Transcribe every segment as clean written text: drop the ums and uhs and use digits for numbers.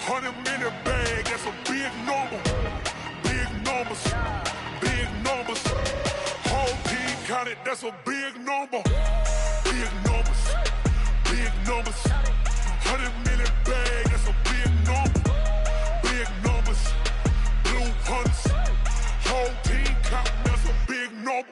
100 million bag, that's a big number. Big numbers, big numbers. Whole team counted, that's a big number. Big numbers, big numbers. 100 million bag, that's a big number. Big numbers, blue hunts. Whole team counting, that's a big number.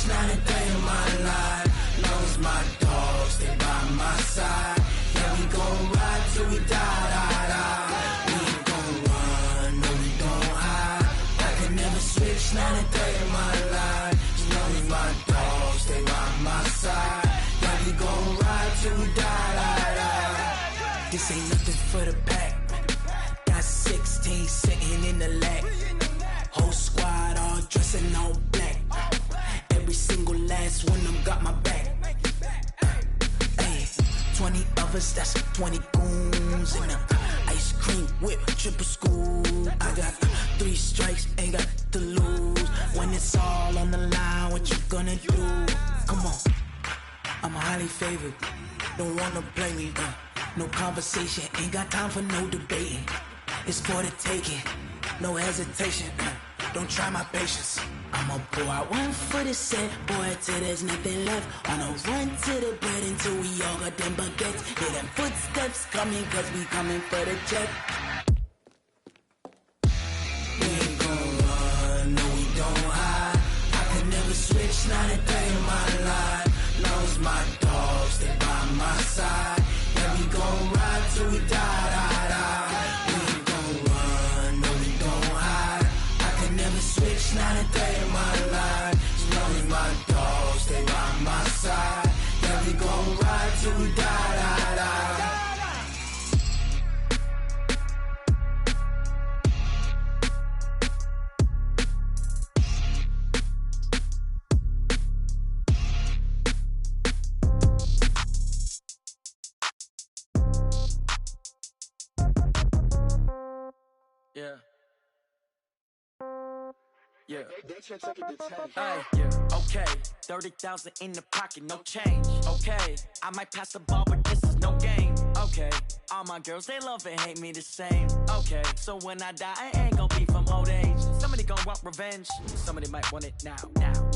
Not a day in my life. Knows my dogs, stay by my side. Yeah, we gon' ride till we die, die, die. We ain't gon' run, no, we gon' hide. I can never switch, not a day in my life. Knows my dogs, stay by my side. Yeah, we gon' ride till we die, die, die. This ain't nothing for the pack. Got 16 sitting in the lap. Whole squad all dressing all black. Every single last one of them got my back. Hey, 20 of us, that's 20 goons. And ice cream whip, triple scoop. I got 3 strikes, ain't got to lose. When it's all on the line, what you gonna do? Come on, I'm highly favored. Don't wanna play me, no conversation. Ain't got time for no debating. It's for the taking, no hesitation. Don't try my patience. I'ma pour out one for the set, boy, till there's nothing left. On a run to the bread until we all got them baguettes. Hear them footsteps coming, cause we coming for the check. We ain't gon' run, no, we don't hide. I can never switch, not a day in my life. Knows my dogs, stay by my side. Yeah, we gon' ride till we die, die, die. We ain't gon' run, no, we don't hide. I can never switch, not a day in my life. As long as my dogs stay by my side. Yeah, we gon' ride till we die, die, die. Yeah. Yeah. Hey, yeah. Okay. 30,000 in the pocket, no change. Okay. I might pass the ball, but this is no game. Okay. All my girls, they love and hate me the same. Okay. So when I die, I ain't gon' be from old age. Somebody gon' want revenge. Somebody might want it now.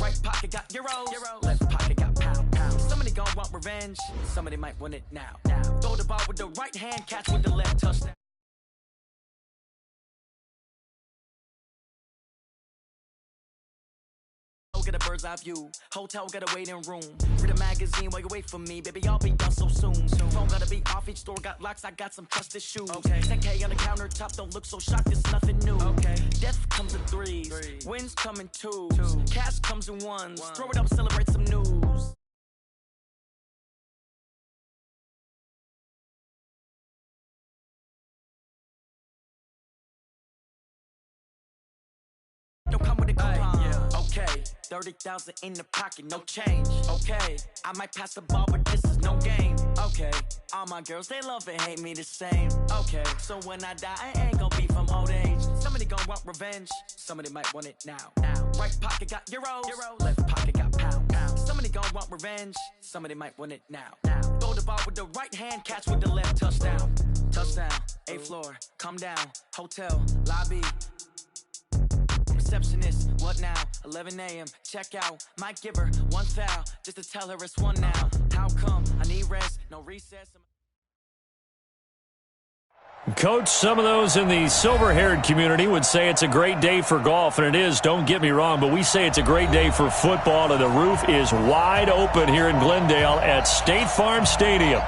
Right pocket got euros. Left pocket got pounds. Somebody gon' want revenge. Somebody might want it now. Throw the ball with the right hand, catch with the left, touchdown. Get a bird's eye view. Hotel got a waiting room. Read a magazine while you wait for me. Baby, I'll be done so soon. Phone gotta be off. Each store got locks. I got some trusted shoes. Okay. 10K on the countertop. Don't look so shocked. It's nothing new. Okay. Death comes in threes. Wins come in twos. Cash comes in ones. Throw it up, celebrate some news. Don't come with a coupon. Okay, 30,000 in the pocket, no change. Okay, I might pass the ball, but this is no game. Okay, all my girls, they love and hate me the same. Okay, so when I die, I ain't gon' be from old age. Somebody gon' want revenge. Somebody might want it now. Right pocket got euros. Left pocket got pounds. Somebody gon' want revenge. Somebody might want it now. Throw the ball with the right hand, catch with the left, touchdown. Touchdown, 8th floor, come down. Hotel, lobby. Receptionist, what now? 11 a.m. Check out. Might give her one foul just to tell her it's one now. How come? I need rest, no recess. Coach, some of those in the silver-haired community would say it's a great day for golf, and it is, don't get me wrong, but we say it's a great day for football, and the roof is wide open here in Glendale at State Farm Stadium.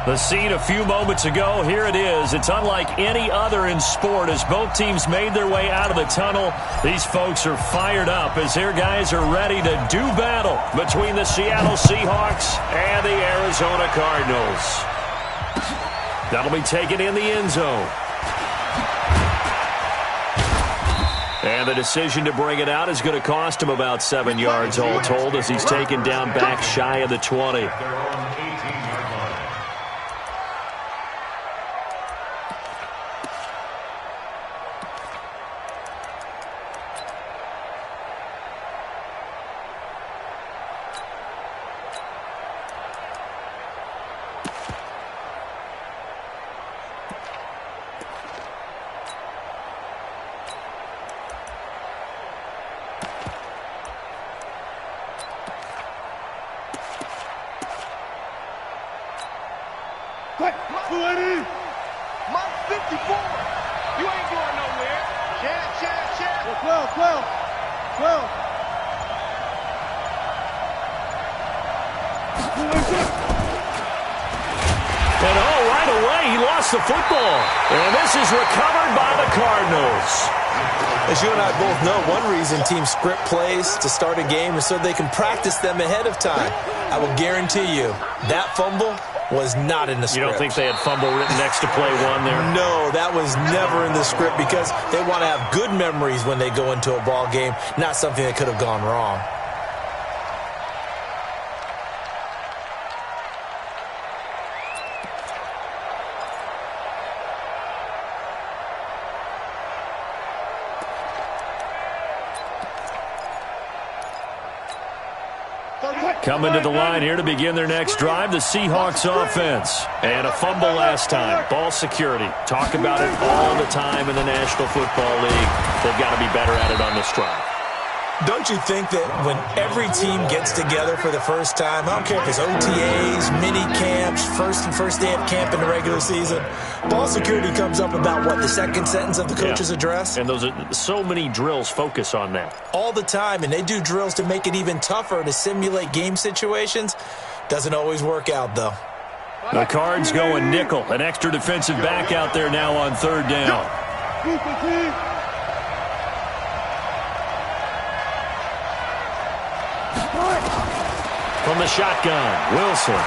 The scene a few moments ago, here it is. It's unlike any other in sport as both teams made their way out of the tunnel. These folks are fired up as their guys are ready to do battle between the Seattle Seahawks and the Arizona Cardinals. That'll be taken in the end zone. And the decision to bring it out is going to cost him about 7 yards all told as he's taken down back shy of the 20. Mike 54. You ain't going nowhere. Chad. 12. And right away, he lost the football. And this is recovered by the Cardinals. As you and I both know, one reason teams script plays to start a game is so they can practice them ahead of time. I will guarantee you, that fumble was not in the script. You don't think they had fumble written next to play one there? No, that was never in the script because they want to have good memories when they go into a ball game, not something that could have gone wrong. Coming to the line here to begin their next drive, the Seahawks offense. And a fumble last time. Ball security. Talk about it all the time in the National Football League. They've got to be better at it on this drive. Don't you think that when every team gets together for the first time, I don't care if it's OTAs, mini camps, first day at camp in the regular season, ball security comes up about, what, the second sentence of the coach's address? And those are so many drills focus on that. All the time, and they do drills to make it even tougher to simulate game situations. Doesn't always work out, though. The Cards going nickel. An extra defensive back out there now on third down. From the shotgun, Wilson. In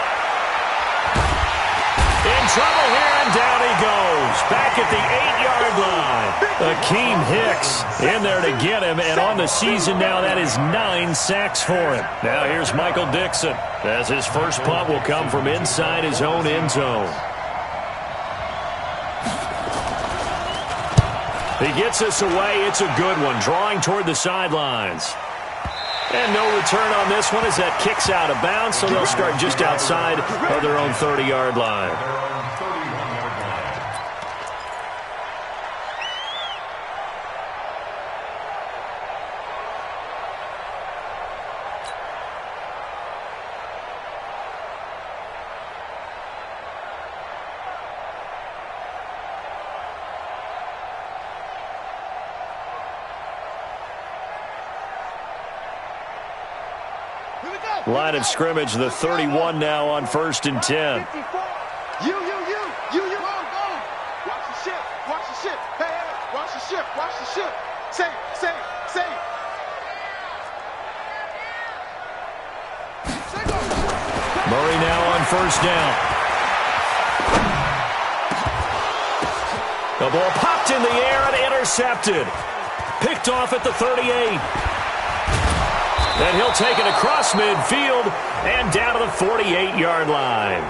trouble here, and down he goes. Back at the 8-yard line. Akeem Hicks in there to get him, and on the season now, that is 9 sacks for him. Now here's Michael Dixon, as his first punt will come from inside his own end zone. He gets us away. It's a good one, drawing toward the sidelines. And no return on this one as that kicks out of bounds, so they'll start just outside of their own 30-yard line. Line of scrimmage, the 31 now on 1st and 10. You, go. Watch the ship. Hey, watch the ship. Say. Murray now on 1st down. The ball popped in the air and intercepted. Picked off at the 38. And he'll take it across midfield and down to the 48-yard line.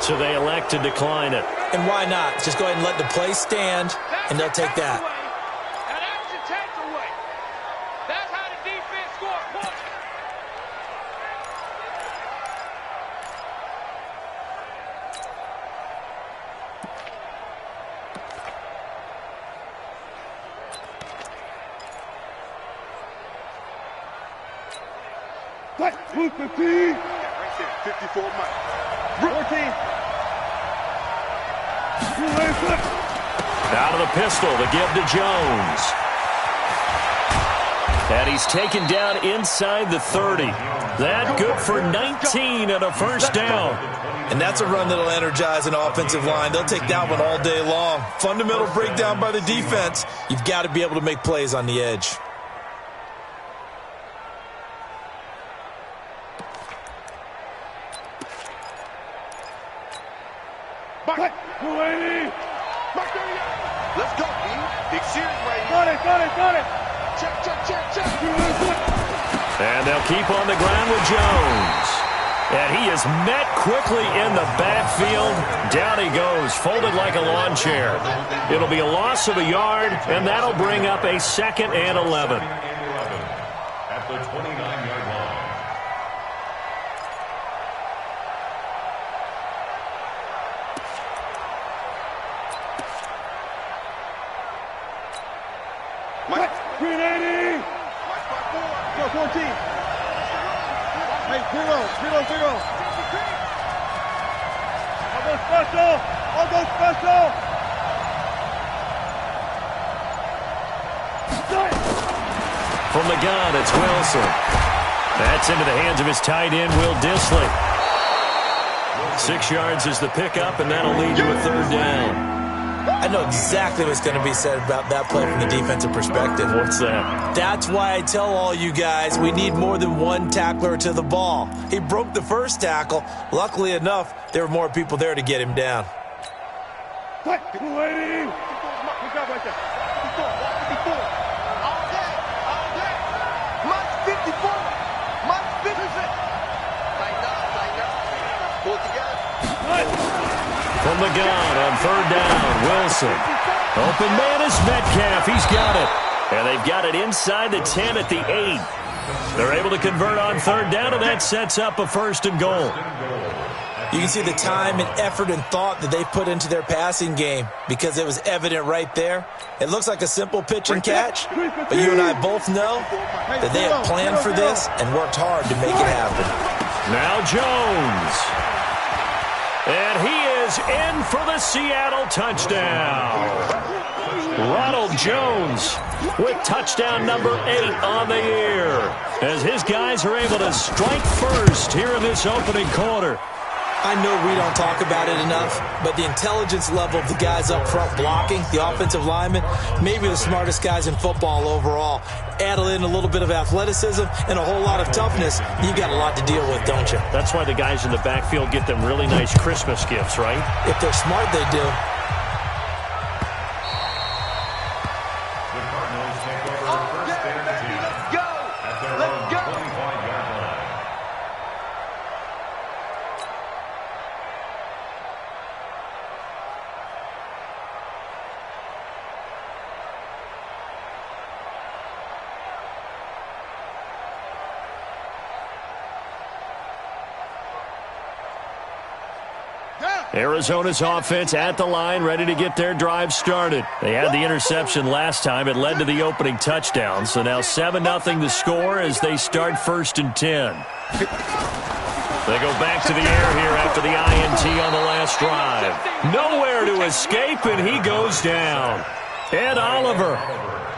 So they elect to decline it. And why not? Just go ahead and let the play stand, and they'll take that. Now that's your takeaway. That's how the defense scored points. What? 215. Right there, 54 Mike. 14. Out of the pistol, the give to Jones. And he's taken down inside the 30. That good for 19 and a first down. And that's a run that'll energize an offensive line. They'll take that one all day long. Fundamental breakdown by the defense. You've got to be able to make plays on the edge. Let's go, B. Big series right here. Got it. Check. And they'll keep on the ground with Jones. And he is met quickly in the backfield. Down he goes, folded like a lawn chair. It'll be a loss of a yard, and that'll bring up a 2nd and 11. At the 29-yard line. 380. Go 14. Hey, 0. I'll go special. From the gun, it's Wilson. That's into the hands of his tight end, Will Dissly. 6 yards is the pickup, and that'll lead to a third down. I know exactly what's going to be said about that play from the defensive perspective. What's that? That's why I tell all you guys we need more than one tackler to the ball. He broke the first tackle. Luckily enough, there were more people there to get him down. 280. Good job right there. 54. All day. March 54. March 56. Tighten up. Pull it together. From the gun on third down, Wilson. Open man is Metcalf. He's got it. And they've got it inside the 10 at the 8. They're able to convert on third down, and that sets up a 1st and goal. You can see the time and effort and thought that they put into their passing game because it was evident right there. It looks like a simple pitch and catch, but you and I both know that they have planned for this and worked hard to make it happen. Now Jones. And he is in for the Seattle touchdown. Ronald Jones with touchdown number 8 on the year as his guys are able to strike first here in this opening quarter. I know we don't talk about it enough, but the intelligence level of the guys up front blocking, the offensive linemen, maybe the smartest guys in football overall. Add in a little bit of athleticism and a whole lot of toughness, you got a lot to deal with, don't you? That's why the guys in the backfield get them really nice Christmas gifts, right? If they're smart, they do. Arizona's offense at the line, ready to get their drive started. They had the interception last time. It led to the opening touchdown. So now 7-0 the score as they start 1st and 10. They go back to the air here after the INT on the last drive. Nowhere to escape, and he goes down. Ed Oliver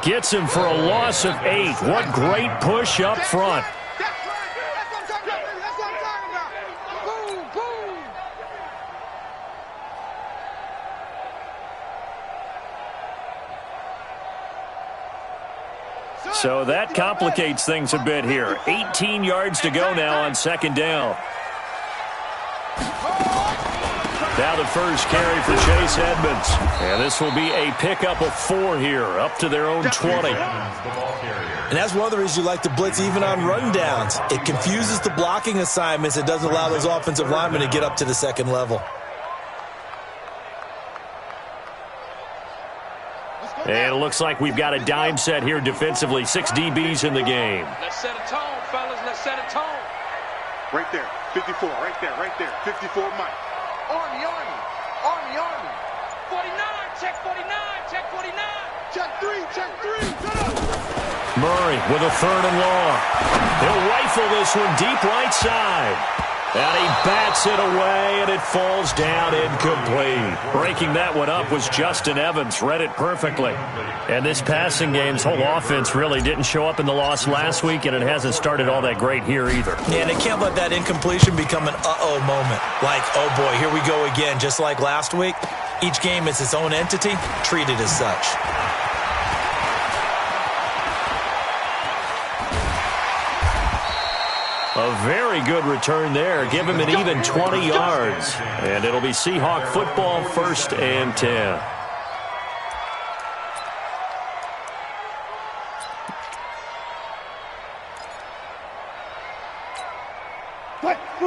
gets him for a loss of 8. What great push up front. So that complicates things a bit here. 18 yards to go now on 2nd down. Now the first carry for Chase Edmonds. And this will be a pickup of 4 here, up to their own 20. And that's one of the reasons you like to blitz even on rundowns. It confuses the blocking assignments. It doesn't allow those offensive linemen to get up to the 2nd level. And it looks like we've got a dime set here defensively. 6 DBs in the game. Let's set a tone, fellas. Let's set a tone. Right there. 54. Right there. 54 Mike. Army. 49. Check 49. Check 3. Shut up. Murray with a 3rd and long. He'll rifle this one deep right side. And he bats it away, and it falls down incomplete. Breaking that one up was Justin Evans. Read it perfectly. And this passing game's whole offense really didn't show up in the loss last week, and it hasn't started all that great here either. Yeah, and they can't let that incompletion become an uh-oh moment. Like, oh boy, here we go again, just like last week. Each game is its own entity, treated as such. A very good return there. Give him an even 20 yards. And it'll be Seahawk football, 1st and 10.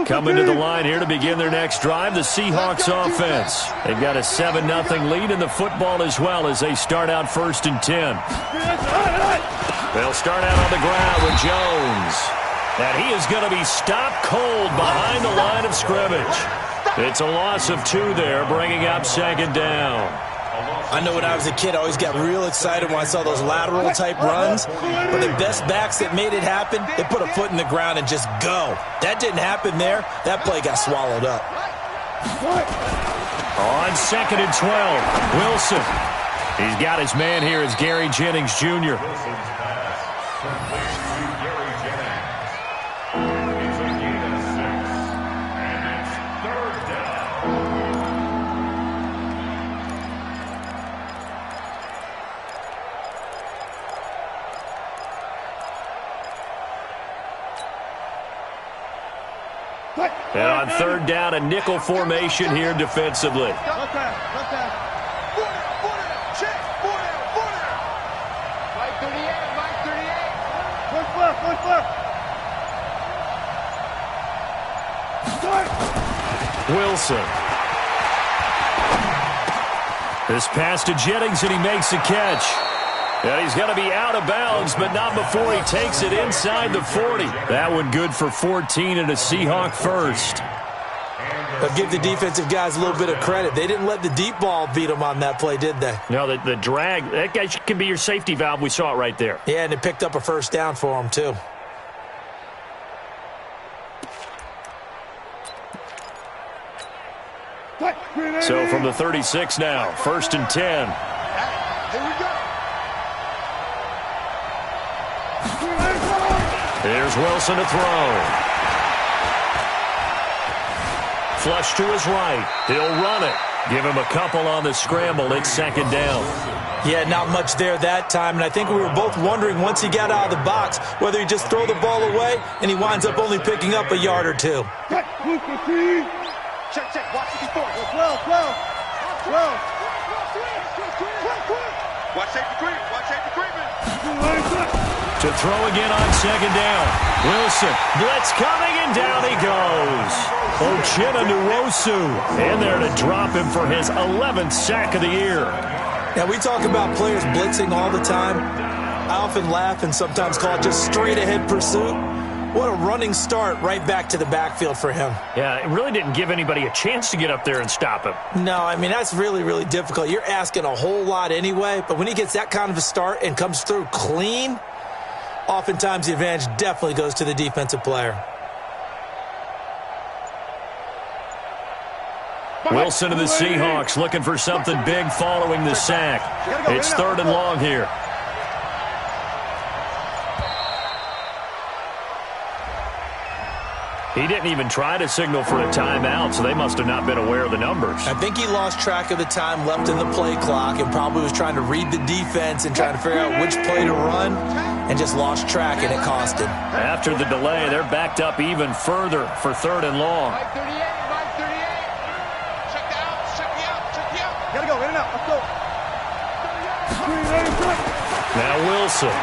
Coming to the line here to begin their next drive, the Seahawks offense. They've got a 7-0 lead in the football as well as they start out 1st and 10. They'll start out on the ground with Jones. And he is going to be stopped cold behind the line of scrimmage. It's a loss of 2 there, bringing up 2nd down. I know when I was a kid, I always got real excited when I saw those lateral-type runs. But the best backs that made it happen, they put a foot in the ground and just go. That didn't happen there. That play got swallowed up. On 2nd and 12, Wilson. He's got his man here as Gary Jennings Jr. And on 3rd down, a nickel formation here defensively. Check. Right 38. Wilson. This pass to Jennings, and he makes the catch. And he's going to be out of bounds, but not before he takes it inside the 40. That one good for 14 and a Seahawk first. But give the defensive guys a little bit of credit. They didn't let the deep ball beat them on that play, did they? No, the drag, that guy can be your safety valve. We saw it right there. Yeah, and it picked up a first down for them, too. So from the 36 now, 1st and 10. Here we go. Here's Wilson to throw. Flush to his right. He'll run it. Give him a couple on the scramble. It's 2nd down. Yeah, not much there that time, and I think we were both wondering once he got out of the box whether he'd just throw the ball away, and he winds up only picking up a yard or two. Check. Watch 54. 12. Watch safety treatment. To throw again on 2nd down. Wilson, blitz coming, and down he goes. Uchenna Nwosu in there to drop him for his 11th sack of the year. Now, we talk about players blitzing all the time. I often laugh and sometimes call it just straight-ahead pursuit. What a running start right back to the backfield for him. Yeah, it really didn't give anybody a chance to get up there and stop him. No, I mean, that's really, really difficult. You're asking a whole lot anyway, but when he gets that kind of a start and comes through clean, oftentimes the advantage definitely goes to the defensive player. Wilson of the Seahawks looking for something big following the sack. It's 3rd and long here. He didn't even try to signal for a timeout, so they must have not been aware of the numbers. I think he lost track of the time left in the play clock and probably was trying to read the defense and trying to figure out which play to run and just lost track, and it cost him. After the delay, they're backed up even further for 3rd and long. Right 38. Check the out. Gotta go, in and out. Let's go. Now Wilson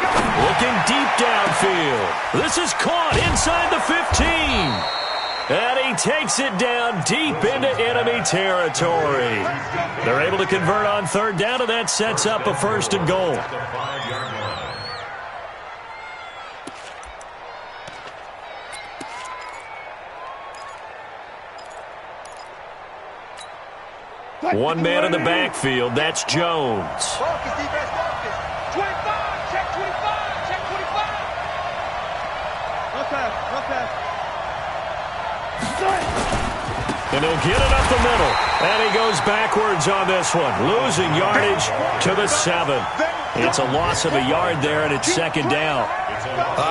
looking deep downfield. This is caught inside the 15. And he takes it down deep into enemy territory. They're able to convert on 3rd down, and that sets up a 1st and goal. One man in the backfield, that's Jones. Focus, defense, focus. 25, check 25. Rough pass. And he'll get it up the middle. And he goes backwards on this one, losing yardage to the 7. It's a loss of a yard there, and it's 2nd down.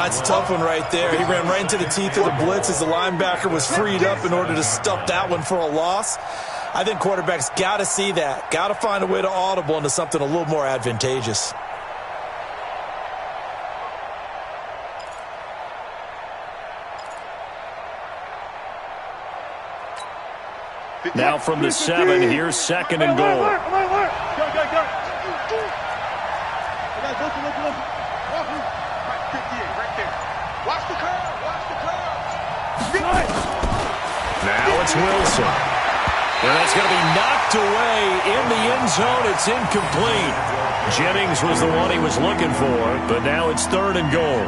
It's a tough one right there. He ran right into the teeth of the blitz as the linebacker was freed up in order to stuff that one for a loss. I think quarterbacks got to see that. Got to find a way to audible into something a little more advantageous. Now from the 7, here's 2nd and goal. Go. Listen. Right 58, right there. Watch the curve. Now it's Wilson. And that's going to be knocked away in the end zone. It's incomplete. Jennings was the one he was looking for, but now it's 3rd and goal.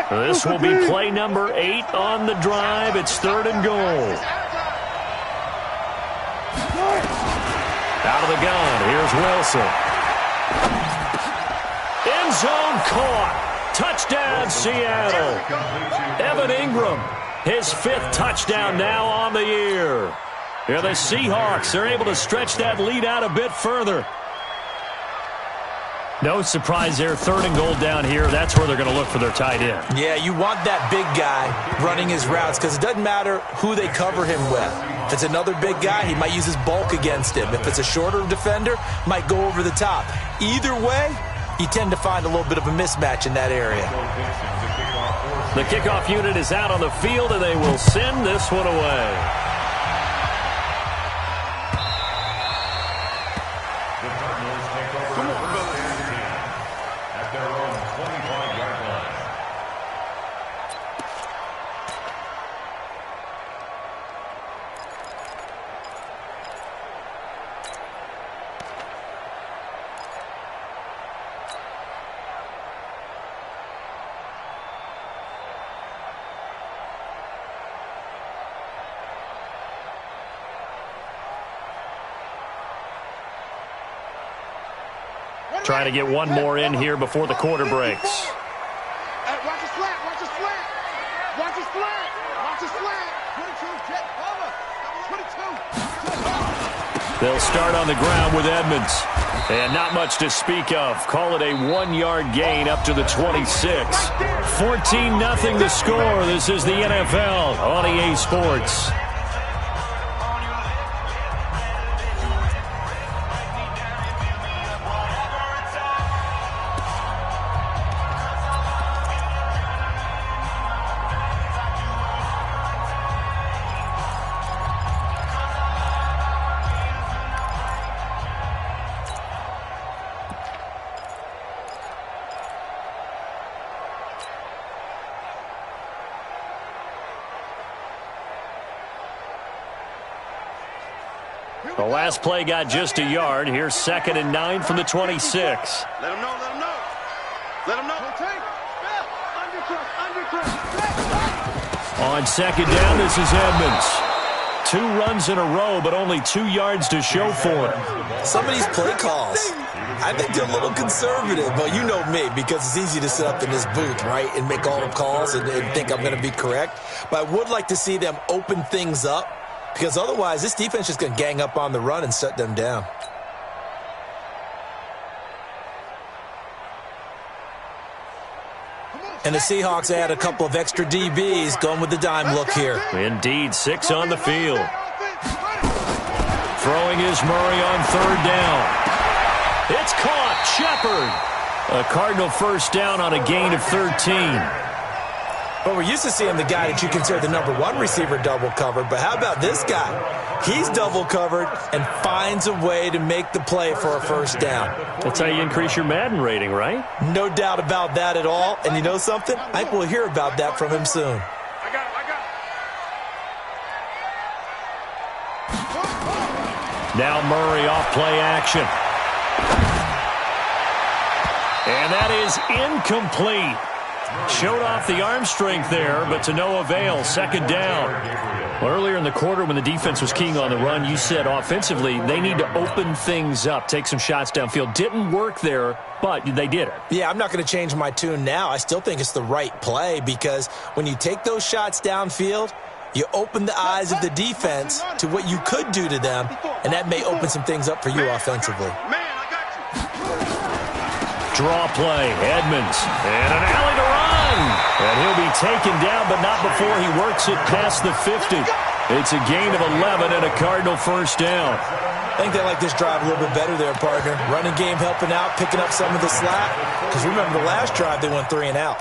This will be play number 8 on the drive. It's 3rd and goal. Out of the gun, here's Wilson. End zone caught. Touchdown, Seattle. Evan Ingram, his 5th touchdown now on the year. Yeah, the Seahawks are able to stretch that lead out a bit further. No surprise there, 3rd and goal down here. That's where they're going to look for their tight end. Yeah, you want that big guy running his routes because it doesn't matter who they cover him with. If it's another big guy, he might use his bulk against him. If it's a shorter defender, might go over the top. Either way, you tend to find a little bit of a mismatch in that area. The kickoff unit is out on the field, and they will send this one away. Trying to get one more in here before the quarter breaks. Watch his flat, watch his flat. Watch his flat, watch his flat. 22, jet cover. 22. They'll start on the ground with Edmonds. And not much to speak of. Call it a 1-yard gain up to the 26. 14-0 the score. This is the NFL on EA Sports. The last play got just a yard. Here's 2nd and 9 from the 26. Let him know, let him know. Let him know. On 2nd down, this is Edmonds. 2 runs in a row, but only 2 yards to show for it. Some of these play calls, I think they're a little conservative. But you know me, because it's easy to sit up in this booth, right, and make all the calls and think I'm going to be correct. But I would like to see them open things up, because otherwise this defense is going to gang up on the run and shut them down. And the Seahawks add a couple of extra DBs going with the dime look here. Indeed, 6 on the field. Throwing is Murray on 3rd down. It's caught. Shepard. A Cardinal first down on a gain of 13. Well, we're used to seeing the guy that you consider the number 1 receiver double covered, but how about this guy? He's double covered and finds a way to make the play for a first down. That's how you increase your Madden rating, right? No doubt about that at all. And you know something? I think we'll hear about that from him soon. I got him. Now Murray off play action. And that is incomplete. Showed off the arm strength there, but to no avail. 2nd down. Well, earlier in the quarter when the defense was keying on the run, you said offensively they need to open things up, take some shots downfield. Didn't work there, but they did it. Yeah, I'm not going to change my tune now. I still think it's the right play because when you take those shots downfield, you open the eyes of the defense to what you could do to them, and that may open some things up for you offensively. Draw play, Edmonds, and an alley to run. And he'll be taken down, but not before he works it past the 50. It's a gain of 11 and a Cardinal first down. I think they like this drive a little bit better there, partner. Running game helping out, picking up some of the slack. Because remember the last drive, they went 3 and out.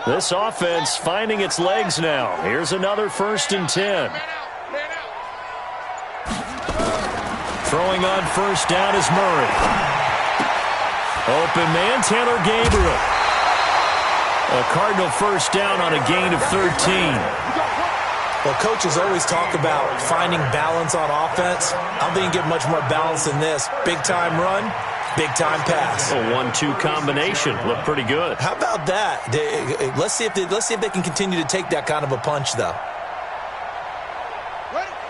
This offense finding its legs now. Here's another 1st and 10. Throwing on 1st down is Murray. Open man, Taylor Gabriel. A Cardinal first down on a gain of 13. Well, coaches always talk about finding balance on offense. I don't think you get much more balance than this. Big-time run, big-time pass. A 1-2 combination. Looked pretty good. How about that? Let's see if they can continue to take that kind of a punch, though.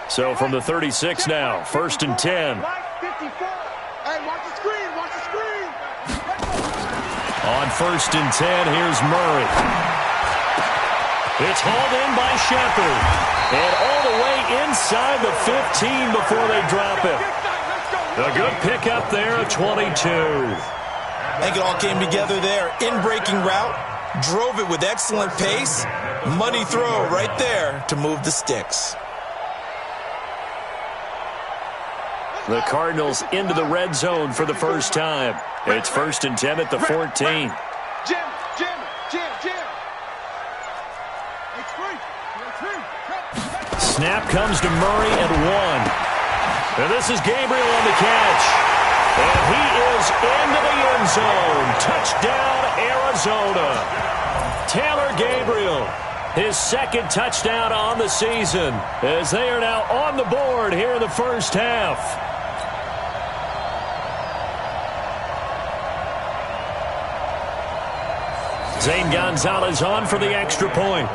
So from the 36 now, 1st and 10. Hey, watch the screen, watch the screen. On 1st and 10, here's Murray. It's hauled in by Shepard. And all the way inside the 15 before they drop it. A good pickup there, a 22. I think it all came together there. In-breaking route, drove it with excellent pace. Money throw right there to move the sticks. The Cardinals into the red zone for the first time. It's 1st and 10 at the 14. Jim. Snap comes to Murray at 1. And this is Gabriel on the catch. And he is into the end zone. Touchdown, Arizona. Taylor Gabriel, his 2nd touchdown on the season, as they are now on the board here in the first half. Zane Gonzalez on for the extra point.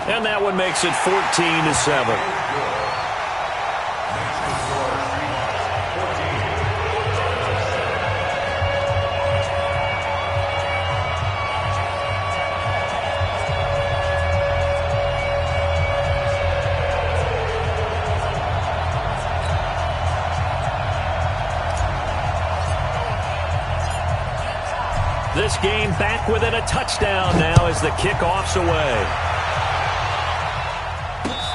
And that one makes it 14-7. This game back within a touchdown now as the kickoff's away.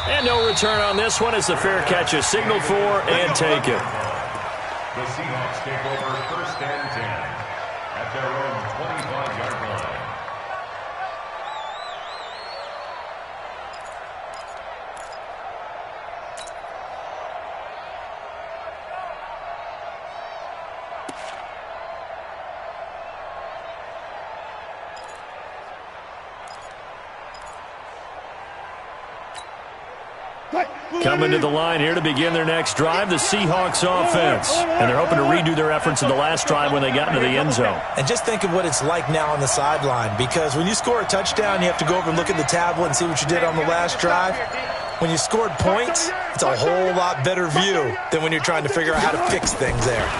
And no return on this one as the fair catch is signaled for and taken. The Seahawks take over 1st and 10 at their own 25-yard line. Coming to the line here to begin their next drive, the Seahawks offense. And they're hoping to redo their efforts in the last drive when they got into the end zone. And just think of what it's like now on the sideline, because when you score a touchdown, you have to go over and look at the tablet and see what you did on the last drive. When you scored points, it's a whole lot better view than when you're trying to figure out how to fix things there.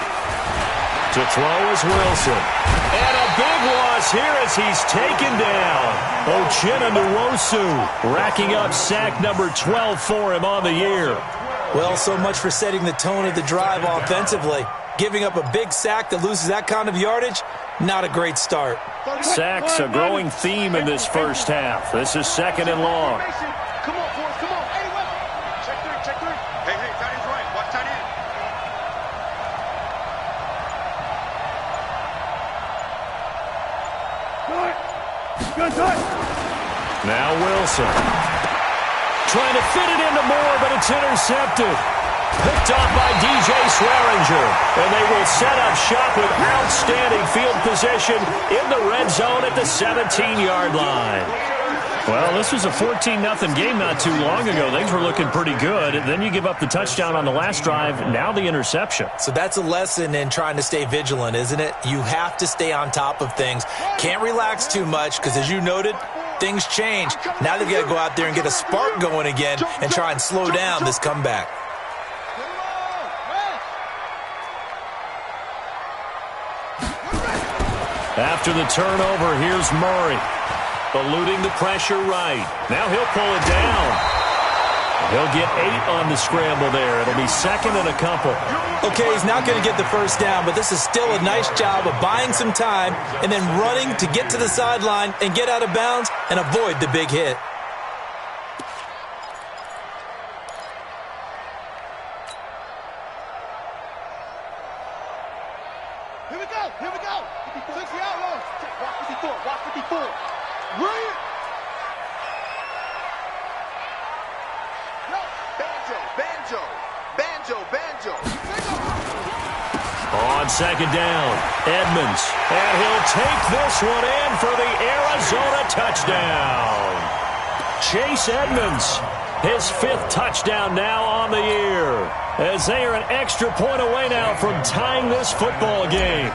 To throw is Wilson. And a big loss here as he's taken down. Uchenna Nwosu racking up sack number 12 for him on the year. Well, so much for setting the tone of the drive offensively. Giving up a big sack that loses that kind of yardage, not a great start. Sacks a growing theme in this first half. This is 2nd and long. Come on, boys, come on. Hey, well. Check three. Hey, tight end's right. Watch tight end. Now Wilson. Trying to fit it into Moore, but it's intercepted. Picked off by DJ Swearinger. And they will set up shop with outstanding field position in the red zone at the 17-yard line. Well, this was a 14-0 game not too long ago. Things were looking pretty good. Then you give up the touchdown on the last drive. Now the interception. So that's a lesson in trying to stay vigilant, isn't it? You have to stay on top of things. Can't relax too much because, as you noted, things change. Now they've got to go out there and get a spark going again and try and slow down this comeback. After the turnover, here's Murray. Eluding the pressure right. Now he'll pull it down. He'll get 8 on the scramble there. It'll be 2nd and a couple. Okay, he's not going to get the first down, but this is still a nice job of buying some time and then running to get to the sideline and get out of bounds and avoid the big hit. Here we go. 60 outlaws. Watch 54. Brilliant. Banjo. On On second down, Edmonds. And he'll take this one in for the Arizona touchdown. Chase Edmonds, his 5th touchdown now on the year, as they are an extra point away now from tying this football game.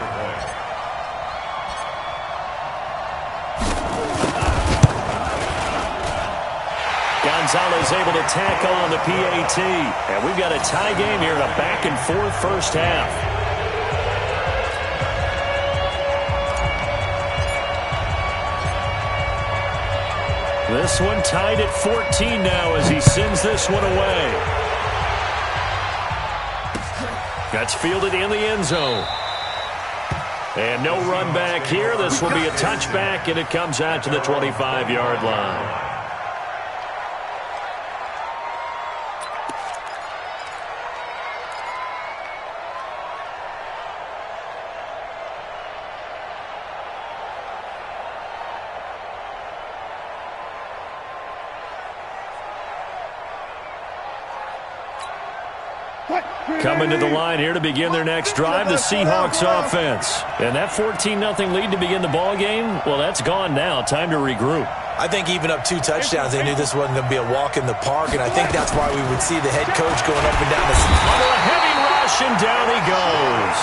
Gonzalez able to tack on the PAT. And we've got a tie game here in a back-and-forth first half. This one tied at 14 now as he sends this one away. That's fielded in the end zone. And no run back here. This will be a touchback, and it comes out to the 25-yard line. Coming to the line here to begin their next drive, the Seahawks offense. And that 14-0 lead to begin the ball game, well, that's gone now. Time to regroup. I think even up 2 touchdowns, they knew this wasn't going to be a walk in the park, and I think that's why we would see the head coach going up and down the under a heavy rush, and down he goes.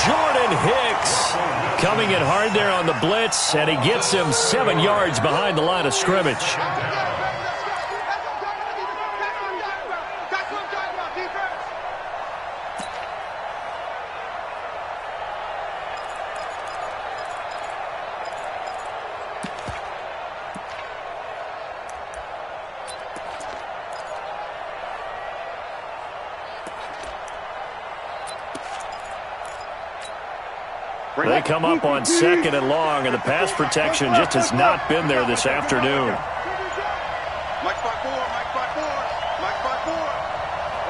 Jordan Hicks coming in hard there on the blitz, and he gets him 7 yards behind the line of scrimmage. They come up on 2nd and long, and the pass protection just has not been there this afternoon. Mike 5-4, Mike 5-4, Mike 5-4.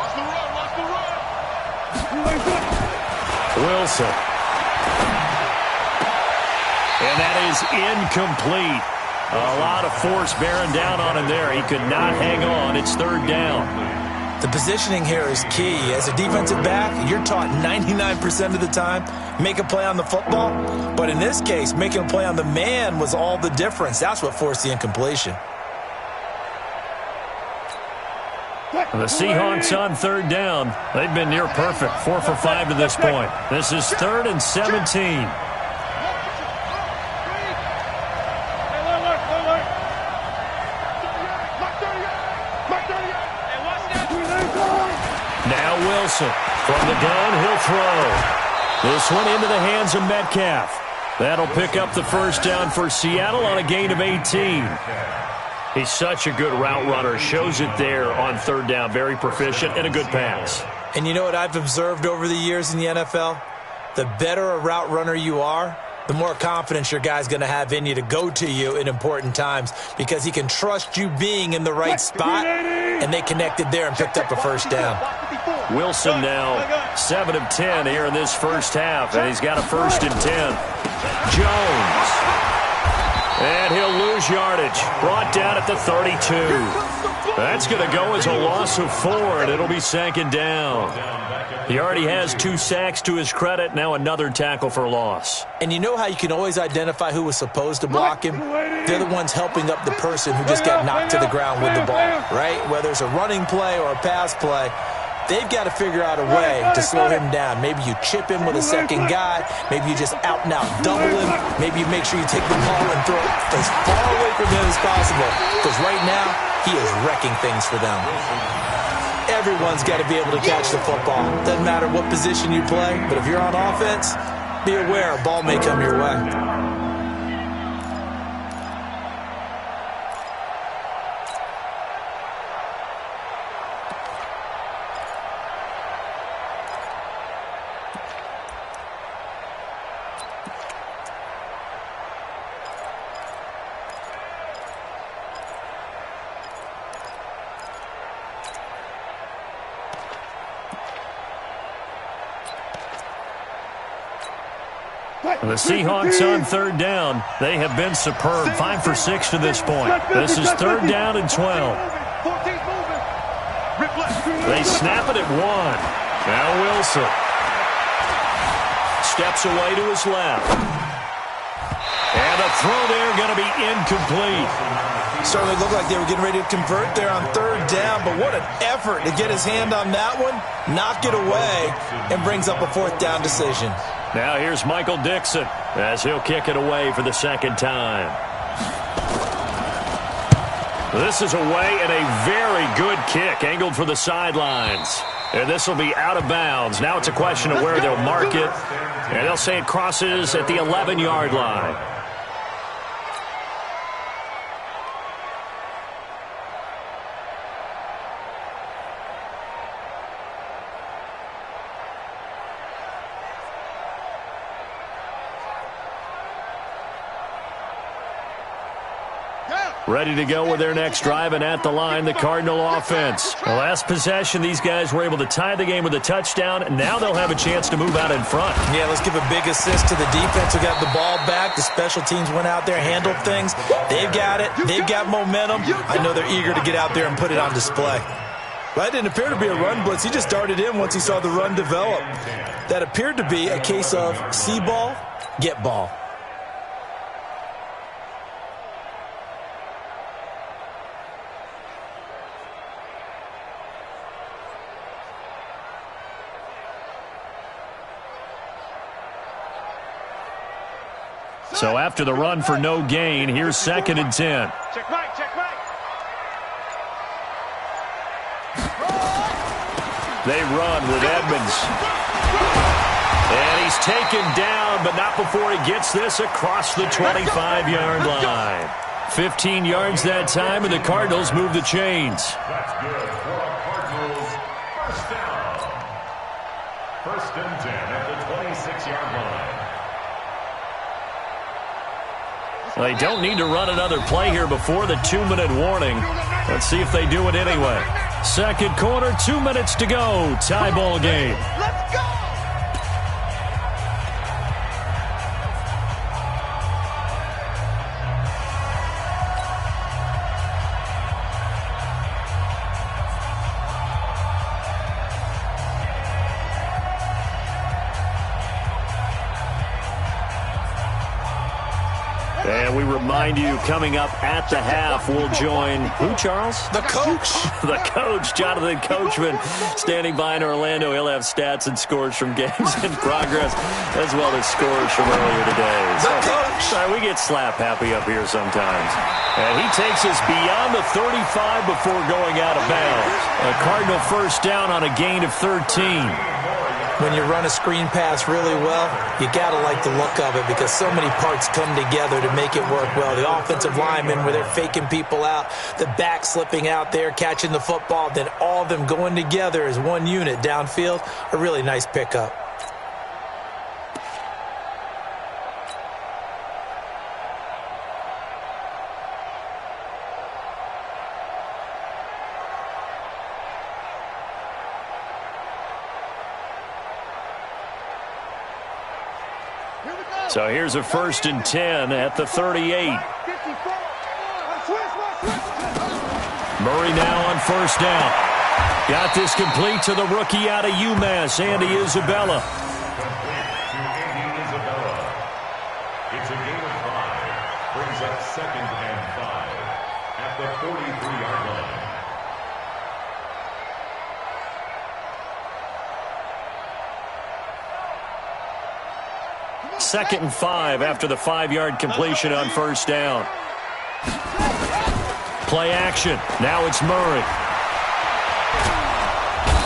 Watch the run, watch the run. Wilson. And that is incomplete. A lot of force bearing down on him there. He could not hang on. It's 3rd down. The positioning here is key. As a defensive back, you're taught 99% of the time, make a play on the football. But in this case, making a play on the man was all the difference. That's what forced the incompletion. The Seahawks on 3rd down. They've been near perfect, 4 for 5 to this point. This is 3rd and 17. Now Wilson from the gun, he'll throw. This one into the hands of Metcalf. That'll pick up the first down for Seattle on a gain of 18. He's such a good route runner. Shows it there on 3rd down. Very proficient and a good pass. And you know what I've observed over the years in the NFL? The better a route runner you are, the more confidence your guy's going to have in you to go to you in important times because he can trust you being in the right spot, and they connected there and picked up a first down. Wilson now 7 of 10 here in this first half, and he's got a 1st and 10. Jones. And he'll lose yardage. Brought down at the 32. That's going to go as a loss of 4, and it'll be 2nd down. He already has 2 sacks to his credit. Now another tackle for loss. And you know how you can always identify who was supposed to block him? They're the ones helping up the person who just got knocked to the ground with the ball, right? Whether it's a running play or a pass play, they've got to figure out a way to slow him down. Maybe you chip him with a second guy. Maybe you just out and out double him. Maybe you make sure you take the ball and throw it as far away from him as possible. Because right now, he is wrecking things for them. Everyone's got to be able to catch the football. Doesn't matter what position you play, but if you're on offense, be aware a ball may come your way. The Seahawks on 3rd down. They have been superb. 5 for 6 to this point. This is 3rd down and 12. They snap it at 1. Now Wilson. steps away to his left. And a throw there going to be incomplete. Certainly looked like they were getting ready to convert there on third down, but what an effort to get his hand on that one, knock it away, and brings up a fourth down decision. Now here's Michael Dixon as he'll kick it away for the second time. This is away and a very good kick, angled for the sidelines. And this will be out of bounds. Now it's a question of where they'll mark it, and they'll say it crosses at the 11-yard line. Ready to go with their next drive, and at the line, the Cardinal offense. The last possession, these guys were able to tie the game with a touchdown, and now they'll have a chance to move out in front. Yeah, let's give a big assist to the defense who got the ball back. The special teams went out there, handled things. They've got it. They've got momentum. I know they're eager to get out there and put it on display. That didn't appear to be a run blitz. He just darted in once he saw the run develop. That appeared to be a case of see ball, get ball. So after the run for no gain, here's 2nd and 10. Check Mike, check Mike. They run with Edmonds. And he's taken down, but not before he gets this across the 25-yard line. 15 yards that time, and the Cardinals move the chains. That's good for a Cardinals first down. 1st and 10 at the 26-yard line. They don't need to run another play here before the 2-minute warning. Let's see if they do it anyway. Second quarter, 2 minutes to go. Tie ball game. Let's go! And we remind you, coming up at the half, we'll join who, Charles? The coach. The coach, Jonathan Coachman, standing by in Orlando. He'll have stats and scores from games in progress, as well as scores from earlier today. The coach. Sorry, we get slap happy up here sometimes. And he takes us beyond the 35 before going out of bounds. A Cardinal first down on a gain of 13. When you run a screen pass really well, you got to like the look of it because so many parts come together to make it work well. The offensive linemen, where they're faking people out, the back slipping out there, catching the football, then all of them going together as one unit downfield. A really nice pickup. So here's a 1st and 10 at the 38. Murray now on first down. Got this complete to the rookie out of UMass, Andy Isabella. Complete to Andy Isabella. It's a gain of 5. Brings up 2nd and 5 at the 43-yard line. Second and 5 after the 5-yard completion on first down. Play action. Now it's Murray.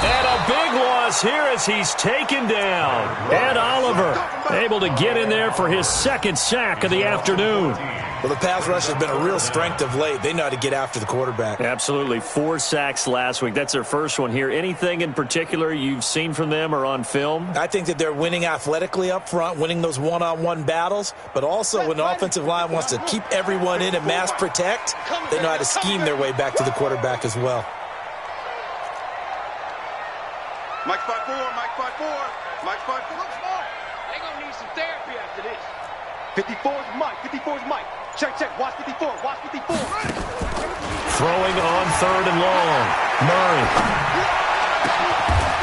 And a big loss here as he's taken down. Ed Oliver able to get in there for his 2nd sack of the afternoon. Well, the pass rush has been a real strength of late. They know how to get after the quarterback. Absolutely. 4 sacks last week. That's their first one here. Anything in particular you've seen from them or on film? I think that they're winning athletically up front, winning those one-on-one battles, but also when the offensive line wants to keep everyone in and mass protect, they know how to scheme their way back to the quarterback as well. Mike 5-4, Mike 5-4, Mike 5-4. They're going to need some therapy after this. 54's Mike, 54's Mike. Check, check, watch 54, watch 54. Throwing on 3rd and long. Murray.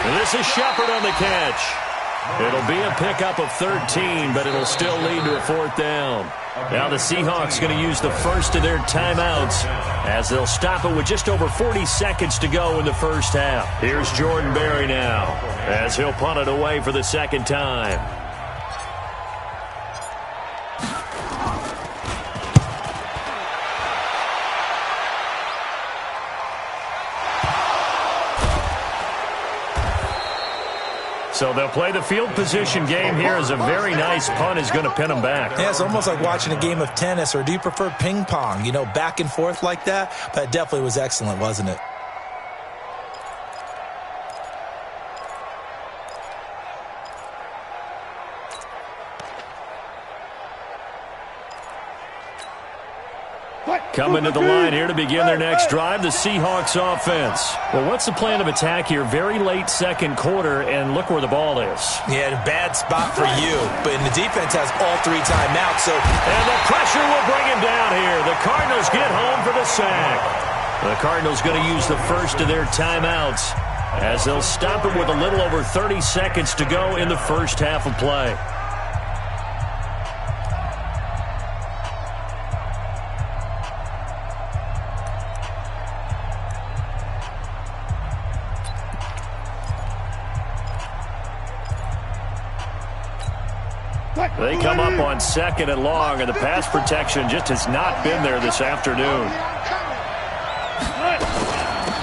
And this is Shepard on the catch. It'll be a pickup of 13, but it'll still lead to a 4th down. Now the Seahawks going to use the first of their timeouts as they'll stop it with just over 40 seconds to go in the first half. Here's Jordan Berry now as he'll punt it away for the 2nd time. So they'll play the field position game here as a very nice punt is going to pin them back. Yeah, it's almost like watching a game of tennis, or do you prefer ping pong? You know, back and forth like that? That definitely was excellent, wasn't it? Coming to the line here to begin their next drive, the Seahawks offense. Well, what's the plan of attack here? Very late 2nd quarter, and look where the ball is. Yeah, a bad spot for you, but the defense has all 3 timeouts. And the pressure will bring him down here. The Cardinals get home for the sack. The Cardinals going to use the first of their timeouts as they'll stop it with a little over 30 seconds to go in the first half of play. They come up on 2nd and long, and the pass protection just has not been there this afternoon.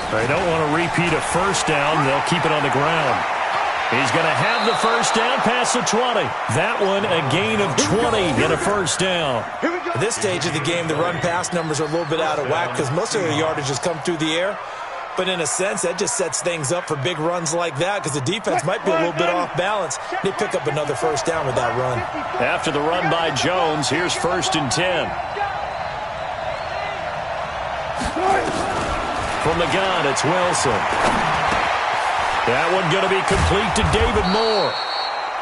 They don't want to repeat a first down. They'll keep it on the ground. He's going to have the first down past the 20. That one a gain of 20 and a first down. At this stage of the game, the run-pass numbers are a little bit out of whack because most of their yardage has come through the air. But in a sense, that just sets things up for big runs like that because the defense might be a little bit off balance. They pick up another first down with that run. After the run by Jones, here's 1st and 10. From the gun, it's Wilson. That one going to be complete to David Moore.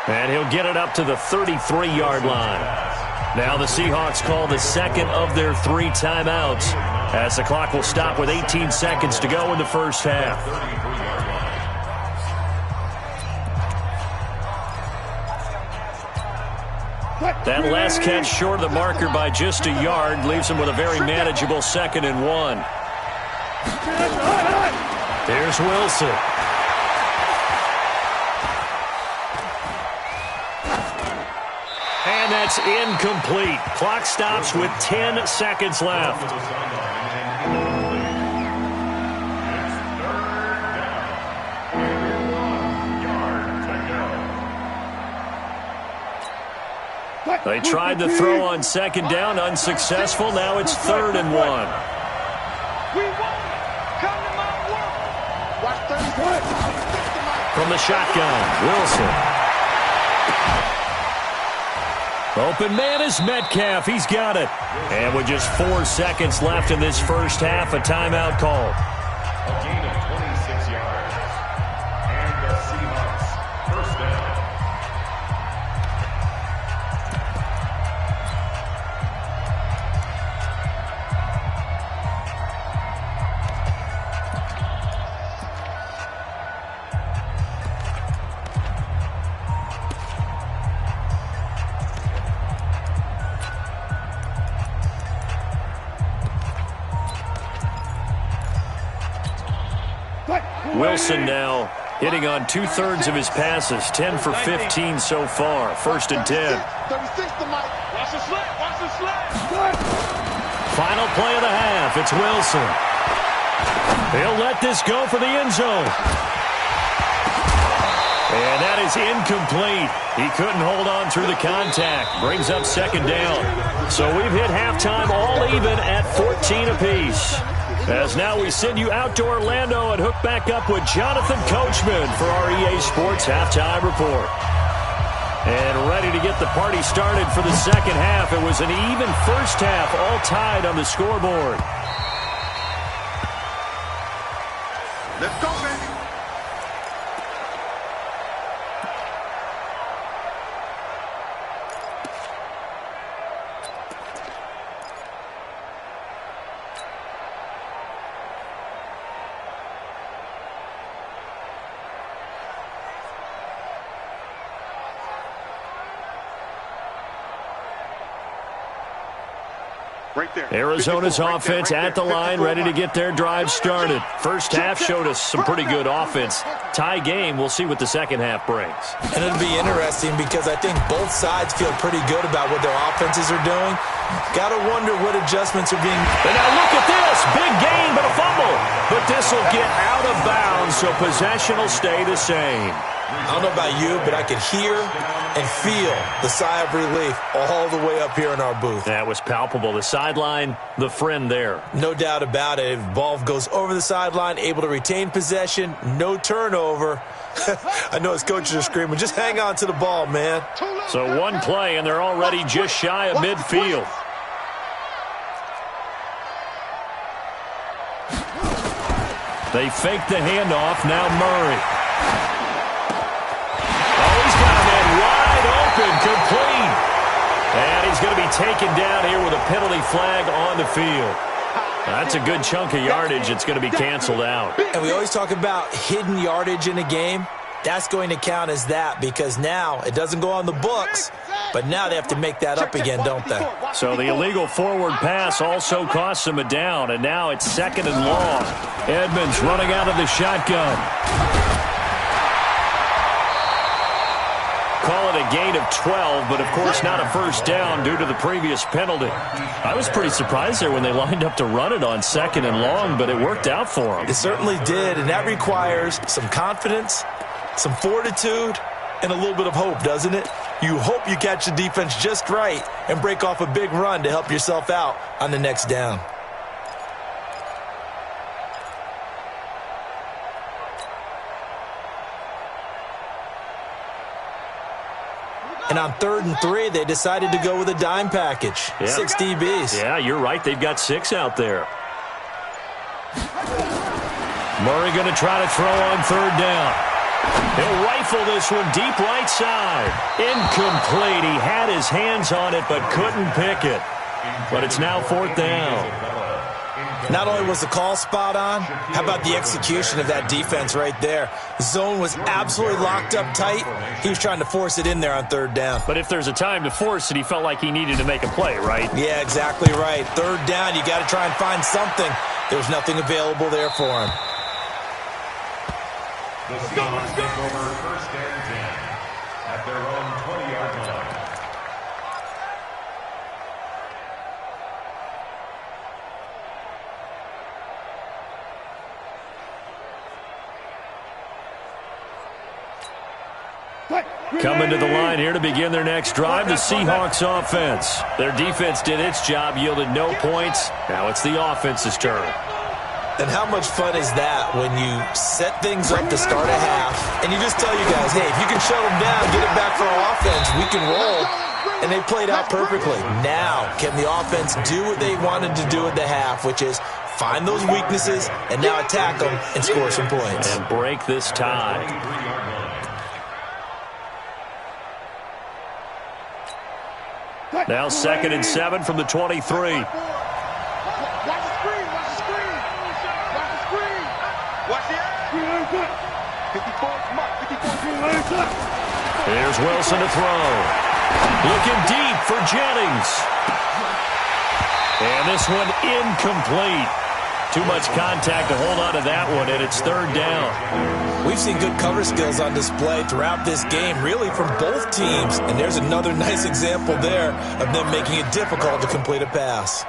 And he'll get it up to the 33-yard line. Now the Seahawks call the 2nd of their 3 timeouts as the clock will stop with 18 seconds to go in the first half. That last catch short of the marker by just a yard leaves him with a very manageable 2nd and 1. There's Wilson. And that's incomplete. Clock stops with 10 seconds left. They tried the throw on 2nd down, unsuccessful. Now it's 3rd and 1. From the shotgun, Wilson. Open man is Metcalf. He's got it. And with just 4 seconds left in this first half, a timeout call. A gain of 26 yards. And the Seahawks first down. Wilson now hitting on 2/3 of his passes, 10 for 15 so far. 1st and 10. Final play of the half. It's Wilson. He'll let this go for the end zone. And that is incomplete. He couldn't hold on through the contact. Brings up 2nd down. So we've hit halftime all even at 14 apiece. As now we send you out to Orlando and hook back up with Jonathan Coachman for our EA Sports Halftime Report. And ready to get the party started for the second half. It was an even first half, all tied on the scoreboard. Let's go, baby. Right there. Arizona's offense at the line, ready to get their drive started. First half showed us some pretty good offense. Tie game, we'll see what the second half brings. And it'll be interesting because I think both sides feel pretty good about what their offenses are doing. Got to wonder what adjustments are being... And now look at this. Big gain, but a fumble. But this will get out of bounds, so possession will stay the same. I don't know about you, but I could hear and feel the sigh of relief all the way up here in our booth. That was palpable. The sideline, the friend there. No doubt about it. If the ball goes over the sideline, able to retain possession, no turnover. I know his coaches are screaming, just hang on to the ball, man. So one play, and they're already just shy of midfield. They fake the handoff. Now Murray. Complete. And he's going to be taken down here with a penalty flag on the field. That's a good chunk of yardage. It's going to be canceled out. And we always talk about hidden yardage in a game. That's going to count as that because now it doesn't go on the books, but now they have to make that up again, don't they? So the illegal forward pass also costs them a down, and now it's 2nd and long. Edmonds running out of the shotgun. Call it a gain of 12, but of course not a first down due to the previous penalty. I was pretty surprised there when they lined up to run it on 2nd and long, but it worked out for them. It certainly did, and that requires some confidence, some fortitude, and a little bit of hope, doesn't it? You hope you catch the defense just right and break off a big run to help yourself out on the next down. And on 3rd and 3, they decided to go with a dime package. Yeah. 6 DBs. Yeah, you're right. They've got 6 out there. Murray going to try to throw on 3rd down. He'll rifle this one deep right side. Incomplete. He had his hands on it but couldn't pick it. But it's now 4th down. Not only was the call spot on, how about the execution of that defense right there? The zone was absolutely locked up tight. He was trying to force it in there on 3rd down. But if there's a time to force it, he felt like he needed to make a play, right? Yeah, exactly right. 3rd down, you got to try and find something. There was nothing available there for him. The Seahawks take over 1st and 10 at their own 20-yard line. Coming to the line here to begin their next drive, the Seahawks offense. Their defense did its job, yielded no points. Now it's the offense's turn. And how much fun is that when you set things up to start a half, and you just tell you guys, hey, if you can shut them down, get it back for our offense, we can roll. And they played out perfectly. Now, can the offense do what they wanted to do at the half, which is find those weaknesses and now attack them and score some points. And break this tie. Now 2nd and 7 from the 23. Watch the screen, watch the screen, watch the screen. Watch the screen. 54, come on, 54. Here's Wilson to throw. Looking deep for Jennings. And this one incomplete. Too much contact to hold on to that one, and it's 3rd down. We've seen good cover skills on display throughout this game, really from both teams. And there's another nice example there of them making it difficult to complete a pass.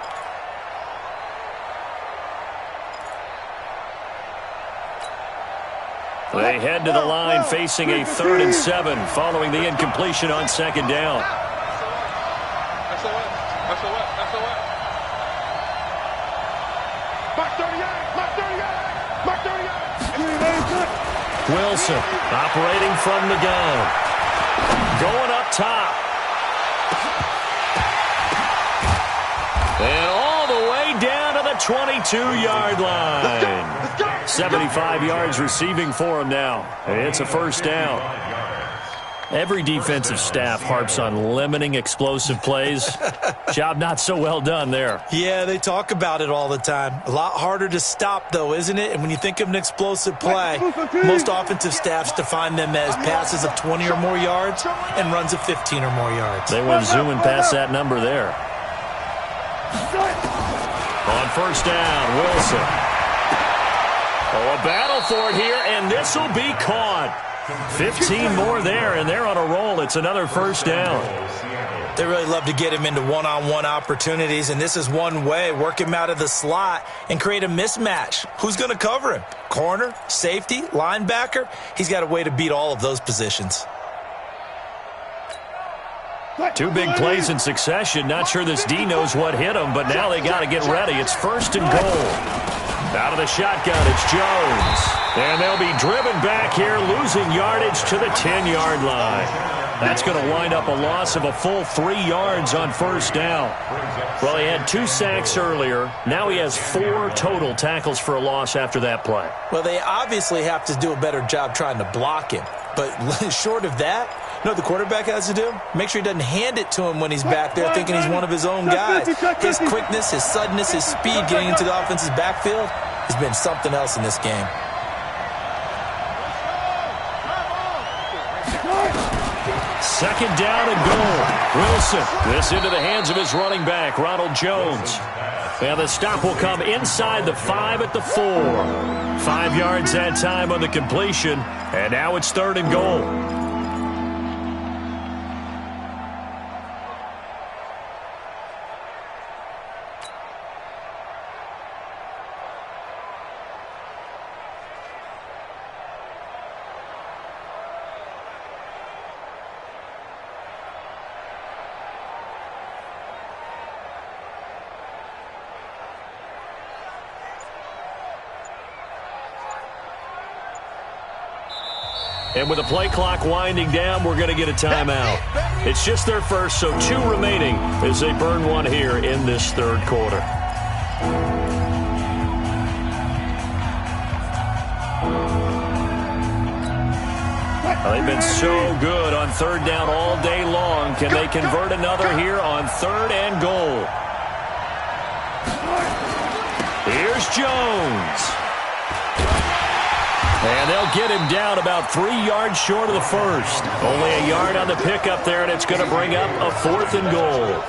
They head to the line facing a 3rd and 7 following the incompletion on 2nd down. Wilson operating from the gun. Going up top. And all the way down to the 22-yard line. 75 yards receiving for him now. It's a 1st down. Every defensive staff harps on limiting explosive plays. Job not so well done there. Yeah, they talk about it all the time. A lot harder to stop, though, isn't it? And when you think of an explosive play, most offensive staffs define them as passes of 20 or more yards and runs of 15 or more yards. They went zooming past that number there. On first down, Wilson. Oh, a battle for it here, and this will be caught. 15 more there, and they're on a roll. It's another first down. They really love to get him into one-on-one opportunities, and this is one way. Work him out of the slot and create a mismatch. Who's going to cover him? Corner, safety, linebacker? He's got a way to beat all of those positions. Two big plays in succession. Not sure this D knows what hit him, but now they got to get ready. It's first and goal. Out of the shotgun, it's Jones. And they'll be driven back here, losing yardage to the 10-yard line. That's going to wind up a loss of a full 3 yards on first down. Well, he had 2 sacks earlier. Now he has 4 total tackles for a loss after that play. Well, they obviously have to do a better job trying to block him. But short of that, you know what the quarterback has to do? Make sure he doesn't hand it to him when he's back there thinking he's one of his own guys. His quickness, his suddenness, his speed getting into the offense's backfield has been something else in this game. Second down and goal. Wilson, this into the hands of his running back, Ronald Jones. And the stop will come inside the 5 at the 4. 5 yards that time on the completion, and now it's third and goal. And with the play clock winding down, we're going to get a timeout. It's just their first, so 2 remaining as they burn one here in this third quarter. They've been so good on third down all day long. Can they convert another here on third and goal? Here's Jones. And they'll get him down about 3 yards short of the first. Only a yard on the pickup there, and it's going to bring up a 4th and goal.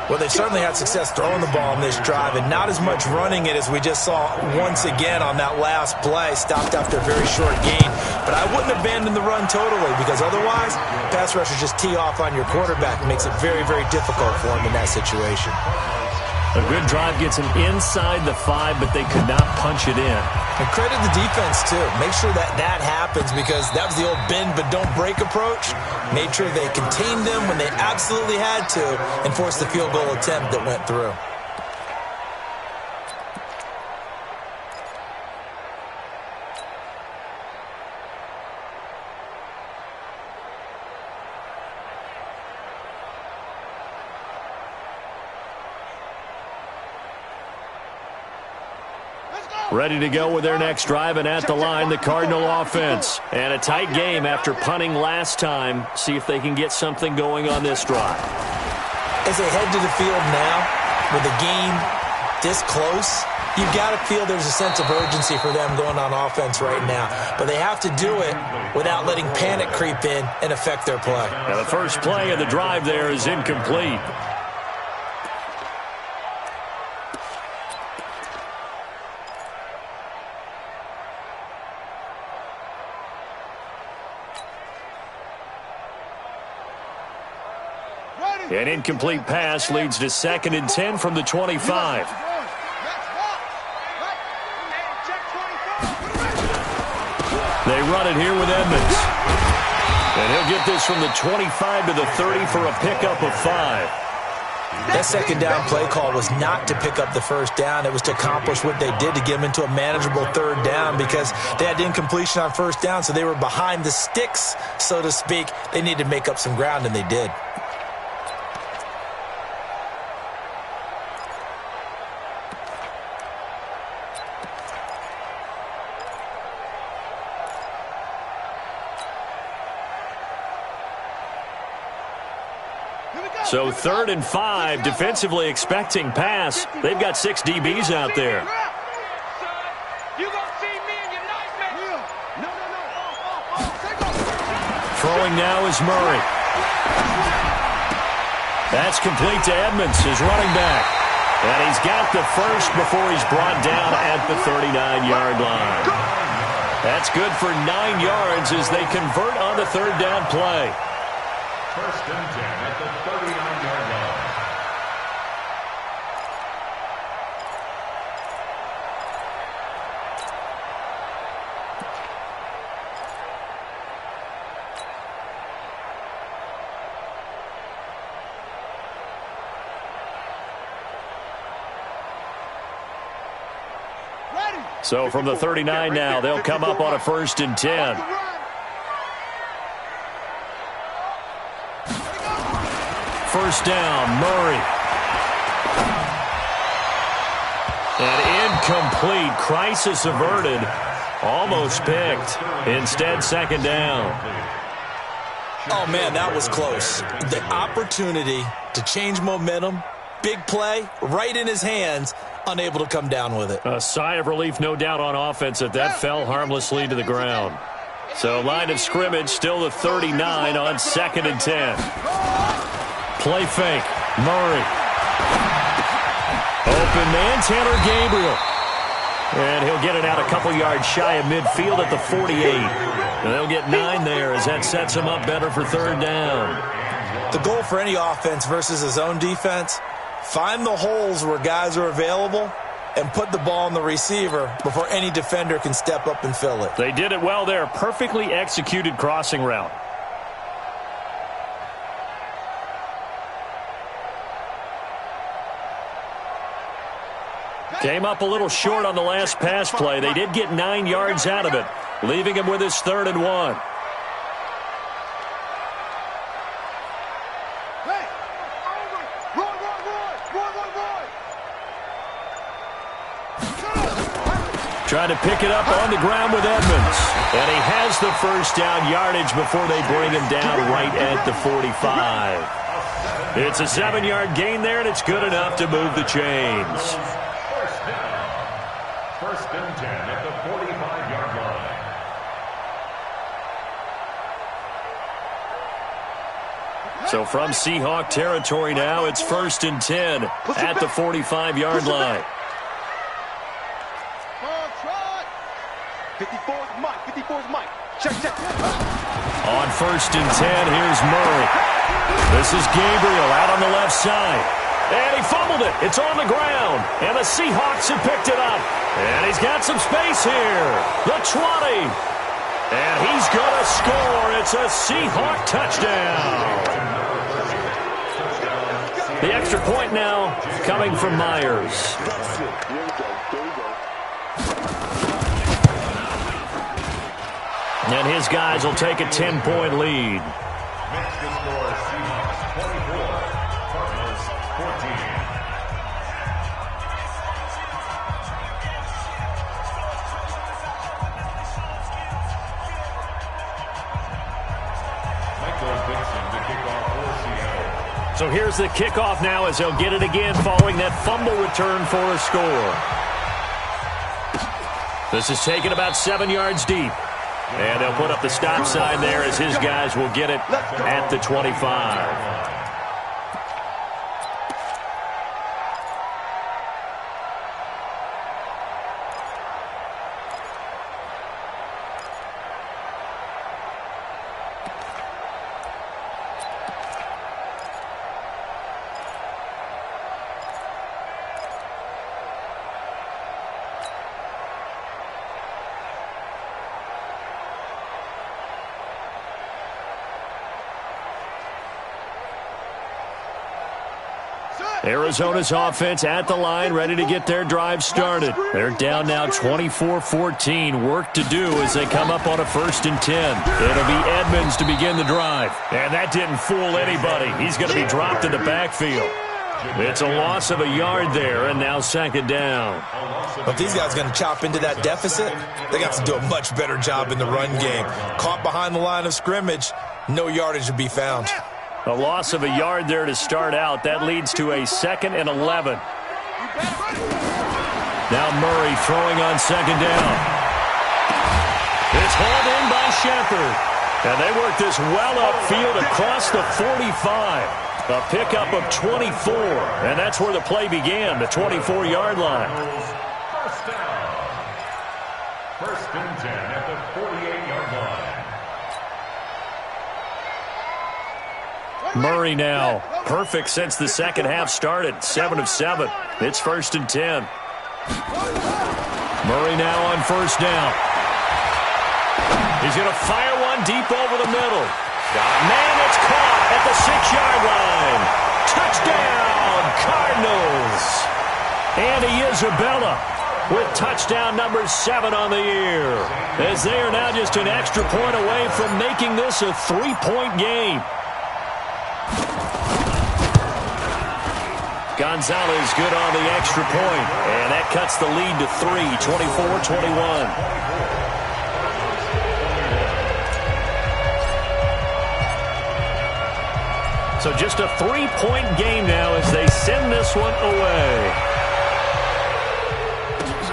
Well, they certainly had success throwing the ball on this drive, and not as much running it as we just saw once again on that last play. Stopped after a very short gain. But I wouldn't abandon the run totally, because otherwise, pass rushers just tee off on your quarterback. It makes it very, very difficult for him in that situation. A good drive gets him inside the 5, but they could not punch it in. And credit the defense, too. Make sure that that happens, because that was the old bend but don't break approach. Made sure they contained them when they absolutely had to and forced the field goal attempt that went through. Ready to go with their next drive, and at the line, the Cardinal offense. And a tight game after punting last time. See if they can get something going on this drive. As they head to the field now, with the game this close, you've got to feel there's a sense of urgency for them going on offense right now. But they have to do it without letting panic creep in and affect their play. Now the first play of the drive there is incomplete. An incomplete pass leads to 2nd and 10 from the 25. They run it here with Edmonds. And he'll get this from the 25 to the 30 for a pickup of 5. That second down play call was not to pick up the first down. It was to accomplish what they did to get them into a manageable third down, because they had incompletion on first down, so they were behind the sticks, so to speak. They needed to make up some ground, and they did. So 3rd and 5, defensively expecting pass. They've got 6 DBs out there. Throwing now is Murray. That's complete to Edmonds, his running back. And he's got the first before he's brought down at the 39-yard line. That's good for 9 yards as they convert on the third down play. First and 10 at the 39-yard line. So from the 39 now, they'll come up on a 1st and 10. First down, Murray. And incomplete. Crisis averted. Almost picked. Instead, second down. Oh, man, that was close. The opportunity to change momentum, big play, right in his hands, unable to come down with it. A sigh of relief, no doubt, on offense that fell harmlessly to the ground. So line of scrimmage, still the 39 on 2nd and 10. Play fake. Murray. Open man, Tanner Gabriel. And he'll get it out a couple yards shy of midfield at the 48. And they'll get 9 there as that sets him up better for third down. The goal for any offense versus his own defense, find the holes where guys are available and put the ball on the receiver before any defender can step up and fill it. They did it well there. Perfectly executed crossing route. Came up a little short on the last pass play. They did get 9 yards out of it, leaving him with his 3rd and 1. Trying to pick it up on the ground with Edmonds. And he has the first down yardage before they bring him down right at the 45. It's a 7-yard gain there, and it's good enough to move the chains. First and 10 at the 45-yard line. So from Seahawk territory now, it's 1st and 10 at the 45-yard line. 54's Mike. 54's Mike. Check. On 1st and 10, here's Murray. This is Gabriel out on the left side. And he fumbled it. It's on the ground. And the Seahawks have picked it up. And he's got some space here. The 20. And he's going to score. It's a Seahawk touchdown. The extra point now coming from Myers. And his guys will take a 10-point lead. Makes the score Seahawks 24, Cardinals 14. Michael Dixon to kick off for Seattle. So here's the kickoff now as they'll get it again following that fumble return for a score. This is taken about 7 yards deep. And they'll put up the stop sign there as his guys will get it at the 25. Arizona's offense at the line, ready to get their drive started. They're down now 24-14. Work to do as they come up on a 1st and 10. It'll be Edmonds to begin the drive. And that didn't fool anybody. He's going to be dropped in the backfield. It's a loss of a yard there, and now 2nd down. If these guys are going to chop into that deficit, they got to do a much better job in the run game. Caught behind the line of scrimmage, no yardage to be found. A loss of a yard there to start out. That leads to a 2nd and 11. Now Murray throwing on 2nd down. It's hauled in by Shepard. And they work this well upfield across the 45. A pickup of 24, and that's where the play began, the 24-yard line. First down. First and 10 at the 48-yard line. Murray now, perfect since the second half started, 7 of 7. It's first and 10. Murray now on first down. He's going to fire one deep over the middle. Man, it's caught at the 6-yard line. Touchdown, Cardinals. Andy Isabella with touchdown number 7 on the year, as they are now just an extra point away from making this a 3-point game. Gonzalez good on the extra point, and that cuts the lead to 3, 24-21. So just a 3-point game now as they send this one away.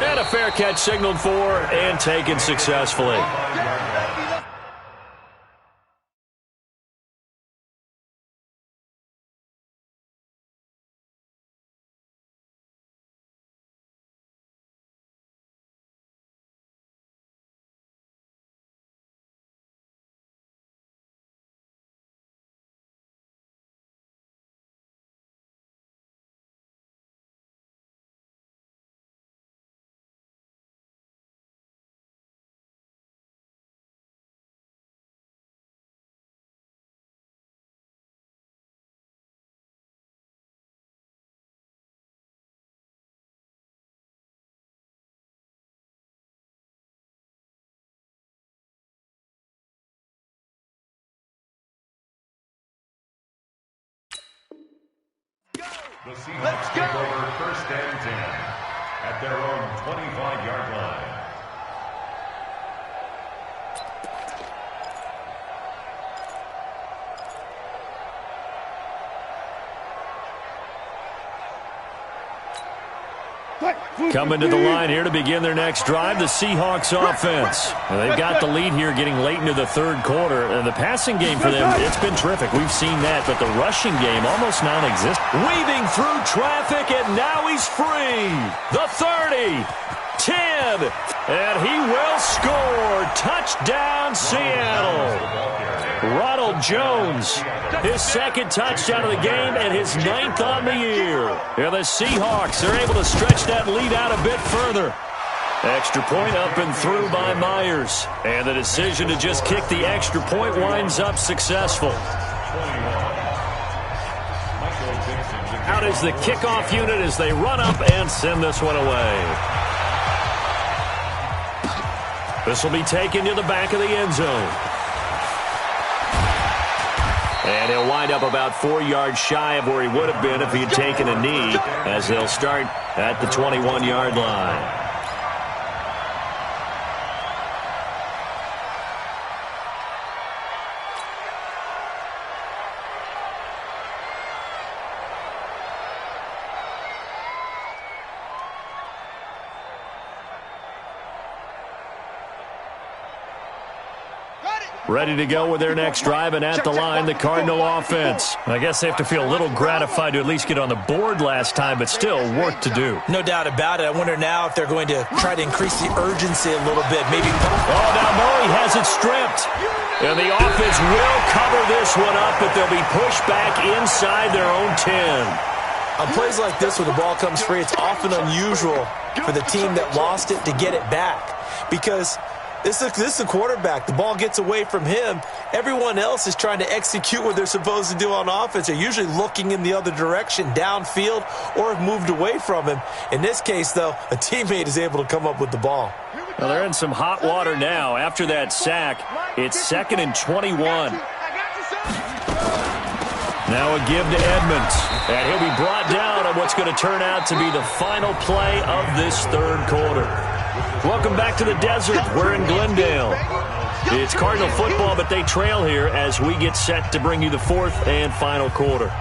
And a fair catch signaled for and taken successfully. The Seahawks take over first and 10 at their own 25-yard line. Coming to the line here to begin their next drive, the Seahawks offense. Well, they've got the lead here getting late into the third quarter. And the passing game for them, it's been terrific. We've seen that, but the rushing game almost non-existent. Weaving through traffic, and now he's free. The 30, 10, and he will score. Touchdown, Seattle. Ronald Jones, his second touchdown of the game and his 9th on the year. And the Seahawks are able to stretch that lead out a bit further. Extra point up and through by Myers. And the decision to just kick the extra point winds up successful. Out is the kickoff unit as they run up and send this one away. This will be taken to the back of the end zone. And he'll wind up about 4 yards shy of where he would have been if he had taken a knee, as they'll start at the 21-yard line. Ready to go with their next drive, and at the line, the Cardinal offense. I guess they have to feel a little gratified to at least get on the board last time, but still work to do. No doubt about it. I wonder now if they're going to try to increase the urgency a little bit. Maybe. Oh, now Murray has it stripped. And the offense will cover this one up, but they'll be pushed back inside their own 10. On plays like this, when the ball comes free, it's often unusual for the team that lost it to get it back. Because this is the quarterback. The ball gets away from him. Everyone else is trying to execute what they're supposed to do on offense. They're usually looking in the other direction, downfield, or have moved away from him. In this case, though, a teammate is able to come up with the ball. Well, they're in some hot water now. After that sack, it's 2nd and 21. Now a give to Edmonds. And he'll be brought down on what's going to turn out to be the final play of this third quarter. Welcome back to the desert. We're in Glendale. It's Cardinal football, but they trail here as we get set to bring you the fourth and final quarter.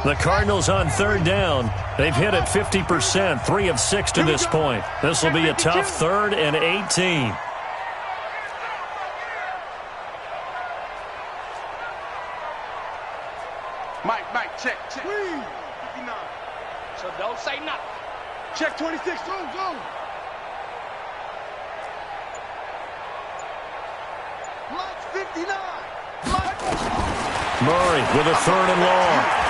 The Cardinals on third down. They've hit it 50%, 3 of 6 to this point. This will be a tough 3rd and 18. Mike, check. 59. So don't say nothing. Check 26. Go. Block 59. Murray with a 3rd and long.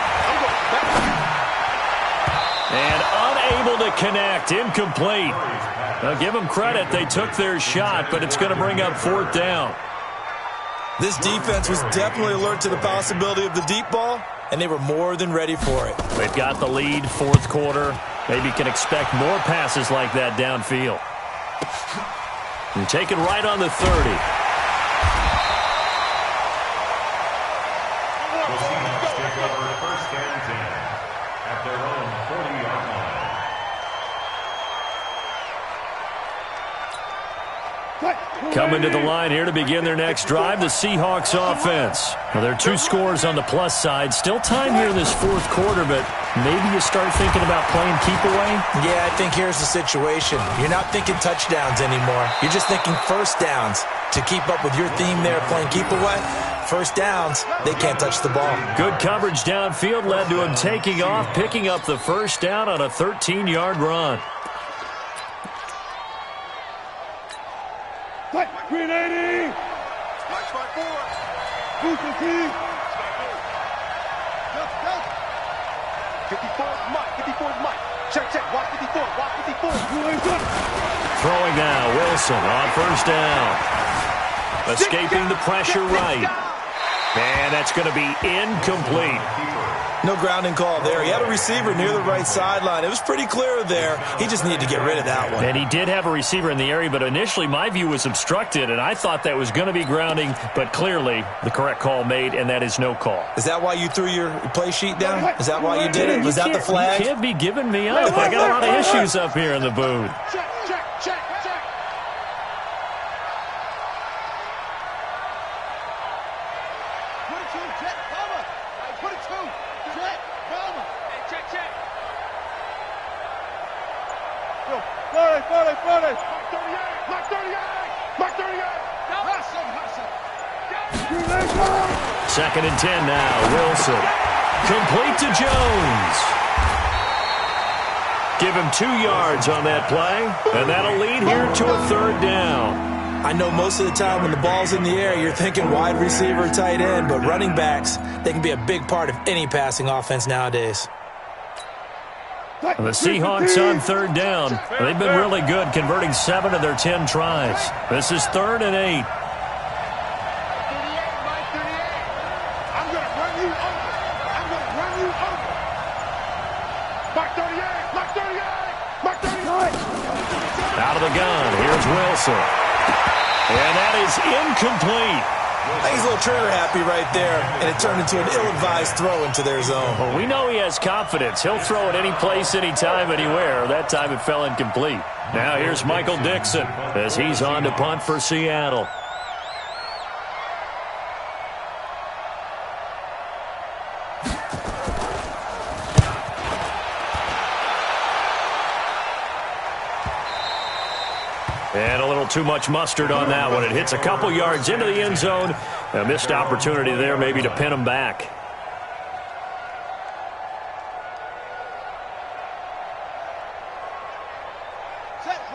And unable to connect. Incomplete. Now give them credit. They took their shot, but it's going to bring up 4th down. This defense was definitely alert to the possibility of the deep ball, and they were more than ready for it. They've got the lead, 4th quarter. Maybe can expect more passes like that downfield. And take it right on the 30. The Seahawks take over 1st and 10 at their own 40-yard line. Coming to the line here to begin their next drive, the Seahawks offense. Well, there are 2 scores on the plus side. Still time here in this 4th quarter, but maybe you start thinking about playing keep away? Yeah, I think here's the situation. You're not thinking touchdowns anymore. You're just thinking first downs. To keep up with your theme there, playing keep away, first downs, they can't touch the ball. Good coverage downfield led to him taking off, picking up the first down on a 13-yard run. Green 80. Mike 5-4. Booster team. 54 is Mike. 54 is Mike. Check. Watch 54. Watch 54. Throwing now, Wilson on first down. Escaping the pressure right. And that's going to be incomplete. No grounding call there. He had a receiver near the right sideline. It was pretty clear there. He just needed to get rid of that one. And he did have a receiver in the area, but initially my view was obstructed, and I thought that was going to be grounding, but clearly the correct call made, and that is no call. Is that why you threw your play sheet down? Is that why you did it? Was that the flag? You can't be giving me up. I got a lot of issues up here in the booth. Check. 22, jet, cover. 22, jet, cover. Hey, check. Yo, 40. Mark 38. Hustle. 2nd and 10 now. Wilson. Complete to Jones. Give him 2 yards on that play, and that'll lead here to a 3rd down. I know most of the time when the ball's in the air, you're thinking wide receiver, tight end, but running backs, they can be a big part of any passing offense nowadays. The Seahawks on 3rd down. They've been really good, converting 7 of their 10 tries. This is 3rd and 8. I'm going to run you over. Mark 38. Out of the gun, here's Wilson. And that is incomplete. I think he's a little trigger happy right there, and it turned into an ill-advised throw into their zone. Well, we know he has confidence. He'll throw it any place, anytime, anywhere. That time it fell incomplete. Now here's Michael Dixon as he's on to punt for Seattle. And a little too much mustard on that one. It hits a couple yards into the end zone. A missed opportunity there maybe to pin him back.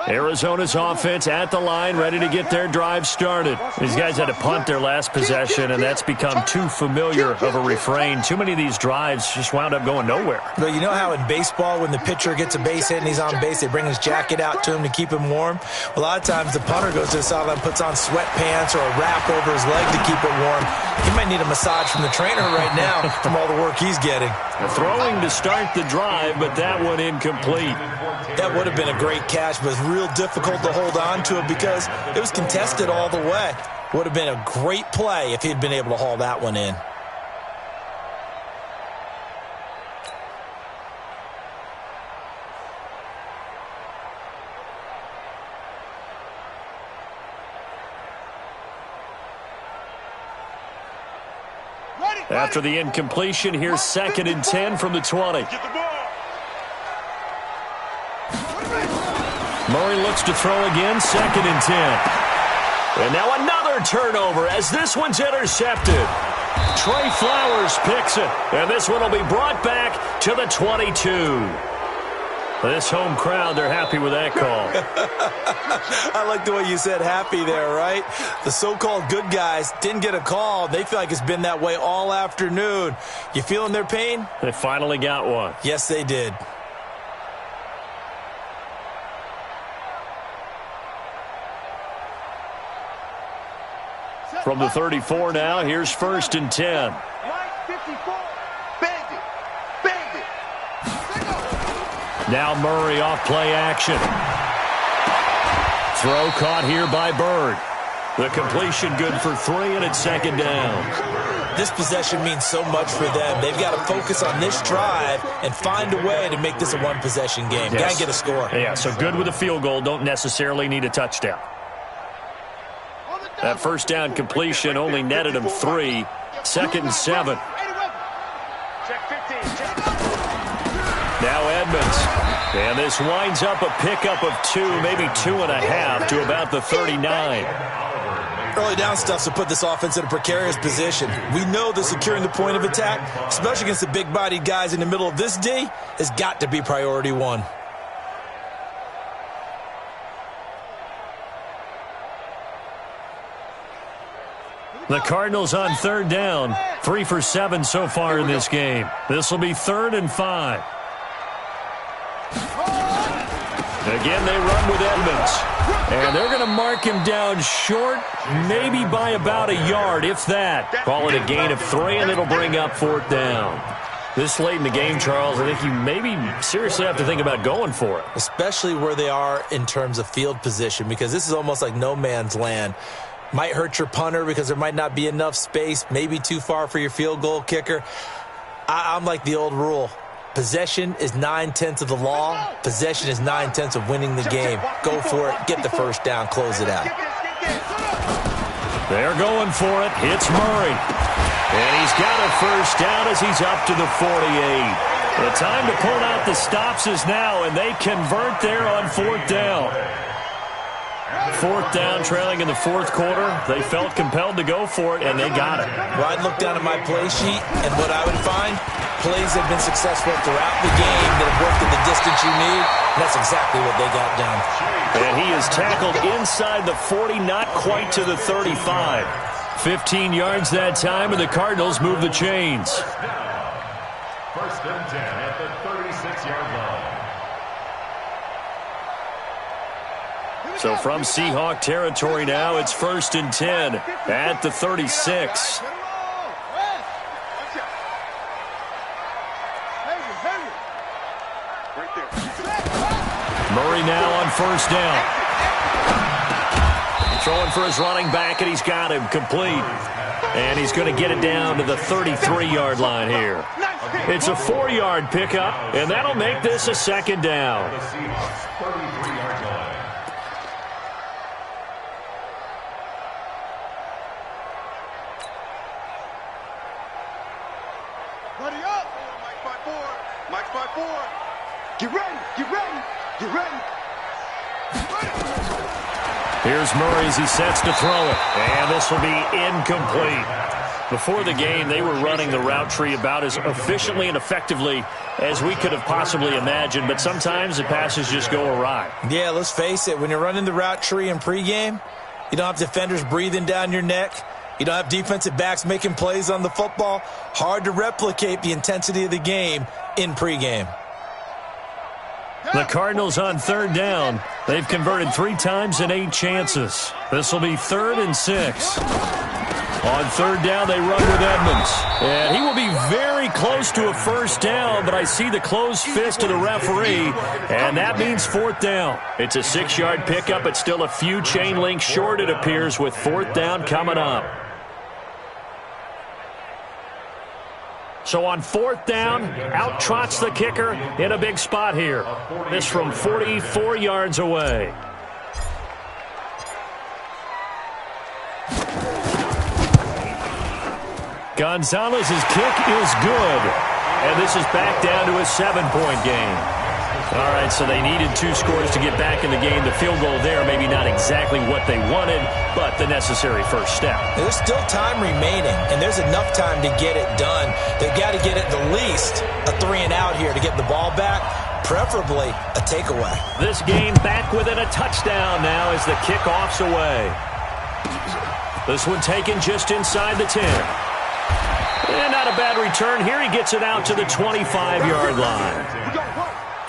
Arizona's offense at the line, ready to get their drive started. These guys had to punt their last possession, and that's become too familiar of a refrain. Too many of these drives just wound up going nowhere. But you know how in baseball, when the pitcher gets a base hit and he's on base, they bring his jacket out to him to keep him warm? A lot of times the punter goes to the sideline, puts on sweatpants or a wrap over his leg to keep it warm. He might need a massage from the trainer right now from all the work he's getting. Throwing to start the drive, but that one incomplete. That would have been a great catch, but it's real difficult to hold on to it because it was contested all the way. Would have been a great play if he'd been able to haul that one in. Ready. After the incompletion, here's 2nd and 10 from the 20. Murray looks to throw again, 2nd and 10. And now another turnover as this one's intercepted. Trey Flowers picks it, and this one will be brought back to the 22. This home crowd, they're happy with that call. I like the way you said happy there, right? The so-called good guys didn't get a call. They feel like it's been that way all afternoon. You feeling their pain? They finally got one. Yes, they did. From the 34 now, here's 1st and 10. Now Murray off play action. Throw caught here by Bird. The completion good for 3, and it's 2nd down. This possession means so much for them. They've got to focus on this drive and find a way to make this a one-possession game. Yes. Got to get a score. Yeah, so good with a field goal. Don't necessarily need a touchdown. That 1st down completion only netted him 3. 2nd and 7. Now Edmonds. And this winds up a pickup of 2, maybe 2.5 to about the 39. Early down stuff to put this offense in a precarious position. We know that securing the point of attack, especially against the big-bodied guys in the middle of this D, has got to be priority 1. The Cardinals on 3rd down. 3 for 7 so far in this game. This will be 3rd and 5. Again, they run with Edmonds. And they're going to mark him down short, maybe by about a yard, if that. Call it a gain of 3, and it'll bring up 4th down. This late in the game, Charles, I think you maybe seriously have to think about going for it. Especially where they are in terms of field position, because this is almost like no man's land. Might hurt your punter because there might not be enough space, maybe too far for your field goal kicker. I'm like the old rule. Possession is 9/10 of the law. Possession is 9/10 of winning the game. Go for it. Get the 1st down. Close it out. They're going for it. It's Murray. And he's got a 1st down as he's up to the 48. The time to pull out the stops is now, and they convert there on 4th down. 4th down, trailing in the 4th quarter. They felt compelled to go for it, and they got it. Well, I'd look down at my play sheet, and what I would find, plays have been successful throughout the game that have worked at the distance you need, and that's exactly what they got done. And he is tackled inside the 40, not quite to the 35. 15 yards that time, and the Cardinals move the chains. 1st and 10 at the 36-yard line. So from Seahawk territory now, it's 1st and 10 at the 36. Murray now on 1st down. Throwing for his running back, and he's got him complete. And he's going to get it down to the 33-yard line here. It's a 4-yard pickup, and that'll make this a 2nd down. The Seahawks 33-yard line. Buddy up! Mike 5-4. Get ready! Get ready! Get ready! Here's Murray as he sets to throw it. And this will be incomplete. Before the game, they were running the route tree about as efficiently and effectively as we could have possibly imagined, but sometimes the passes just go awry. Yeah, let's face it. When you're running the route tree in pregame, you don't have defenders breathing down your neck. You don't have defensive backs making plays on the football. Hard to replicate the intensity of the game in pregame. The Cardinals on 3rd down. They've converted 3 times in 8 chances. This will be 3rd and 6. On 3rd down, they run with Edmonds. And he will be very close to a 1st down, but I see the closed fist of the referee, and that means 4th down. It's a 6-yard pickup. It's still a few chain links short, it appears, with 4th down coming up. So on 4th down, out trots the kicker in a big spot here. This from 44 yards away. Gonzalez's kick is good. And this is back down to a 7-point game. All right, so they needed 2 scores to get back in the game. The field goal there, maybe not exactly what they wanted, but the necessary first step. There's still time remaining, and there's enough time to get it done. They've got to get at the least a 3-and-out here to get the ball back, preferably a takeaway. This game back within a touchdown now as the kickoff's away. This one taken just inside the 10. And not a bad return here. He gets it out to the 25-yard line.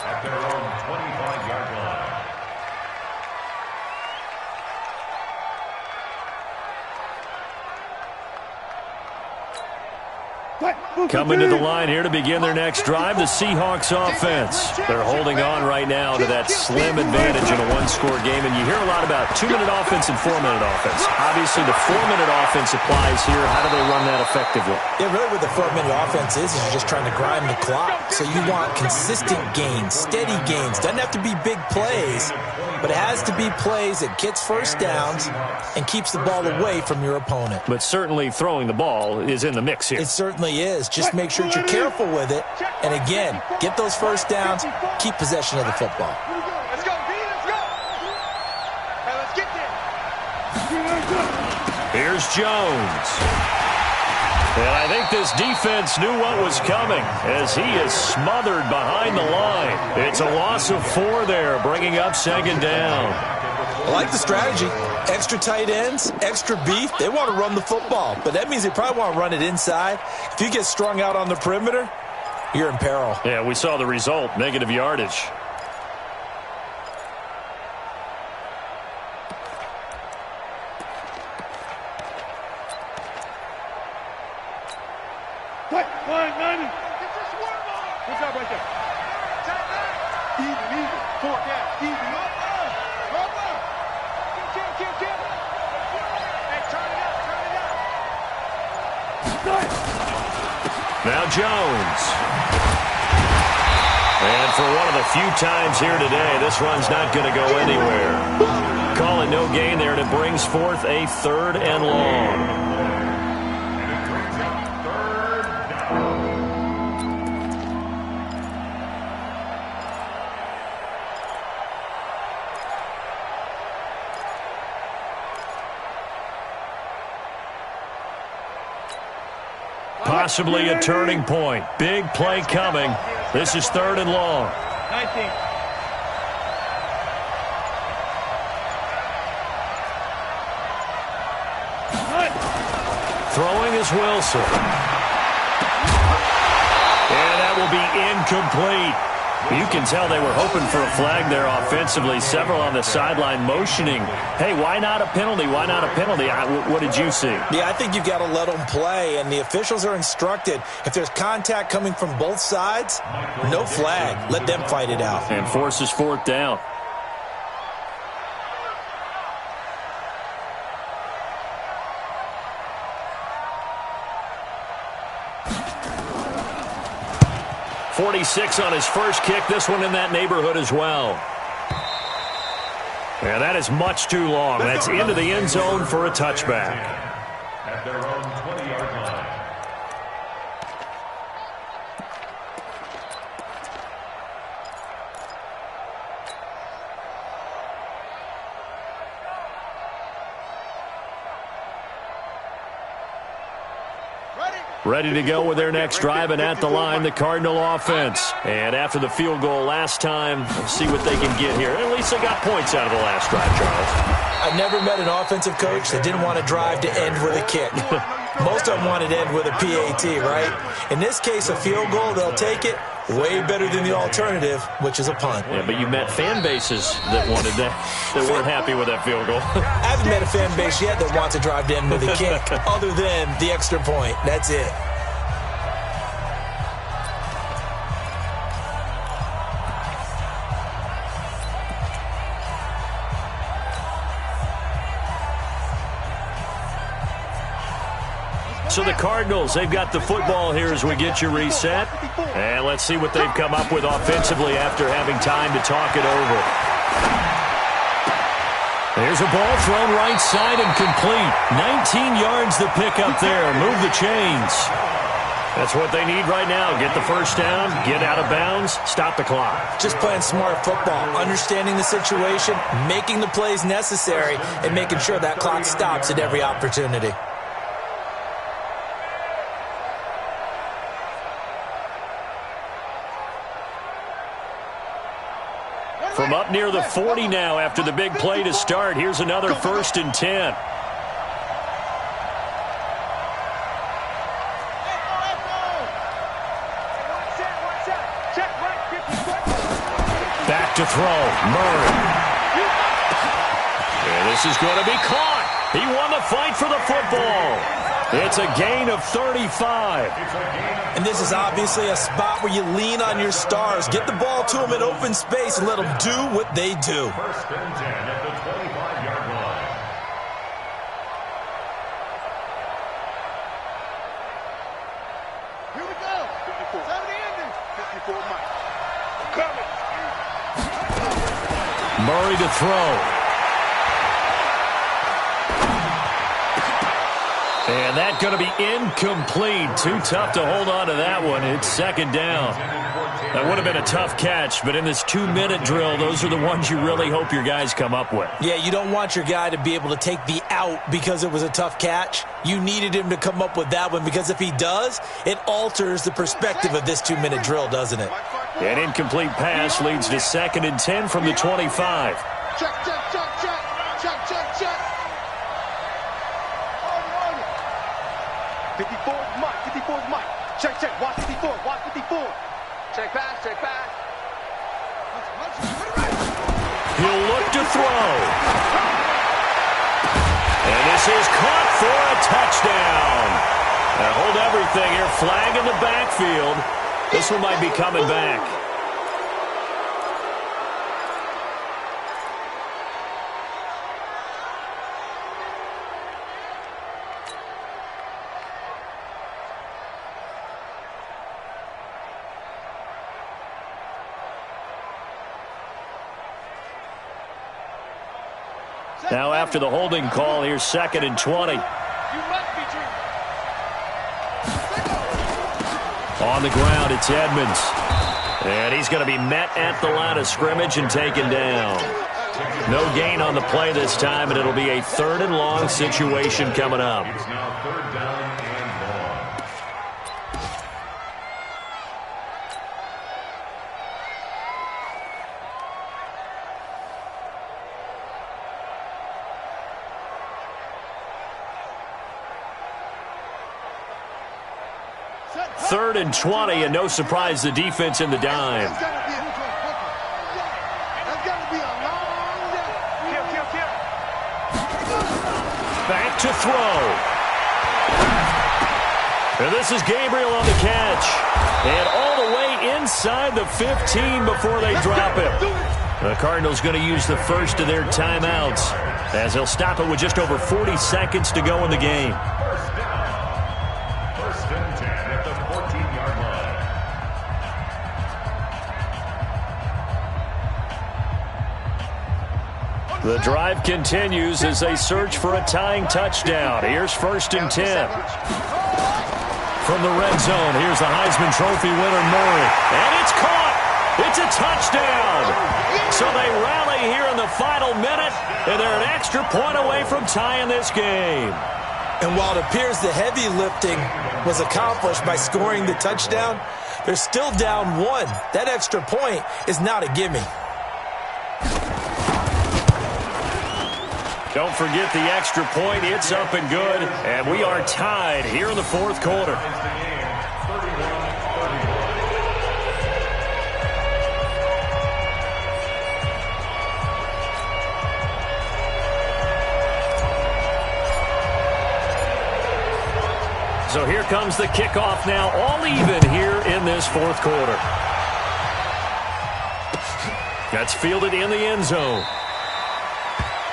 At their own 25-yard line. Coming to the line here to begin their next drive, the Seahawks offense. They're holding on right now to that slim advantage in a 1-score game, and you hear a lot about 2-minute offense and 4-minute offense. Obviously, the 4-minute offense applies here. How do they run that effectively? Yeah, really what the 4-minute offense is you're just trying to grind the clock. So you want consistent gains, steady gains. Doesn't have to be big plays, but it has to be plays that gets first downs and keeps the ball away from your opponent. But certainly throwing the ball is in the mix here. It certainly is. Just make sure that you're careful with it. And again, get those first downs, keep possession of the football. Let's go, B, let's go. Hey, let's get there. Here's Jones. And I think this defense knew what was coming as he is smothered behind the line. It's a loss of 4 there, bringing up 2nd down. I like the strategy. Extra tight ends, extra beef. They want to run the football, but that means they probably want to run it inside. If you get strung out on the perimeter, you're in peril. Yeah, we saw the result, negative yardage. Line 90. Good job right there. Even. 4 down. Even. Kill. Hey, turn it up. Now Jones. And for one of the few times here today, this run's not going to go anywhere. Call it no gain there, and it brings forth a 3rd and long. Possibly a turning point. Big play coming. This is 3rd and long. 19. Throwing is Wilson. And that will be incomplete. You can tell they were hoping for a flag there offensively. Several on the sideline motioning, hey, why not a penalty? Why not a penalty? What did you see? Yeah, I think you've got to let them play, and the officials are instructed, if there's contact coming from both sides, no flag. Let them fight it out. And forces 4th down. .46 on his first kick. This one in that neighborhood as well. And that is much too long. That's into the end zone for a touchback. At their own 20-yard line. Ready to go with their next drive, and at the line, the Cardinal offense. And after the field goal last time, let's see what they can get here. At least they got points out of the last drive, Charles. I've never met an offensive coach that didn't want to drive to end with a kick. Most of them wanted to end with a PAT, right? In this case, a field goal, they'll take it. Way better than the alternative, which is a punt. Yeah, but you met fan bases that wanted that, that weren't happy with that field goal. I haven't met a fan base yet that wants to drive to end with a kick, other than the extra point. That's it. So the Cardinals, they've got the football here as we get you reset. And let's see what they've come up with offensively after having time to talk it over. There's a ball thrown right side and complete. 19 yards to pick up there. Move the chains. That's what they need right now. Get the first down, get out of bounds, stop the clock. Just playing smart football, understanding the situation, making the plays necessary, and making sure that clock stops at every opportunity. From up near the 40 now after the big play to start. Here's another 1st and 10. Back to throw. Murray. And this is going to be caught. He won the fight for the football. It's a gain of 35. And this is obviously a spot where you lean on your stars. Get the ball to them in open space and let them do what they do. 1st and 10 at the 25-yard line. Here we go. 54. 70 ending. 54 Mike. Coming. Murray to throw. And that's going to be incomplete. Too tough to hold on to that one. It's 2nd down. That would have been a tough catch, but in this 2-minute drill, those are the ones you really hope your guys come up with. Yeah, you don't want your guy to be able to take the out because it was a tough catch. You needed him to come up with that one because if he does, it alters the perspective of this 2-minute drill, doesn't it? An incomplete pass leads to 2nd and 10 from the 25. Check, check, check, check. Check, check, check. 54 is Mike. 54 is Mike. Check, check. Watch 54. Watch 54. Check pass. Check pass. He'll look to throw. And this is caught for a touchdown. Now hold everything here. Flag in the backfield. This one might be coming back. Now after the holding call, here's 2nd and 20. You must be dreaming. On the ground, it's Edmonds. And he's going to be met at the line of scrimmage and taken down. No gain on the play this time, and it'll be a 3rd and long situation coming up. It's now 3rd down and long. Third and 20, and no surprise, the defense in the dime. That's gotta be a long day. Kill. Back to throw. And this is Gabriel on the catch. And all the way inside the 15 before they drop him. The Cardinals going to use the first of their timeouts as they'll stop it with just over 40 seconds to go in the game. First and 10 at the 14-yard line. The drive continues as they search for a tying touchdown. Here's 1st and 10. From the red zone, here's the Heisman Trophy winner, Murray. And it's caught! It's a touchdown! So they rally here in the final minute, and they're an extra point away from tying this game. And while it appears the heavy lifting was accomplished by scoring the touchdown, they're still down 1. That extra point is not a gimme. Don't forget the extra point. It's up and good, and we are tied here in the fourth quarter. So here comes the kickoff now, all even here in this fourth quarter. That's fielded in the end zone.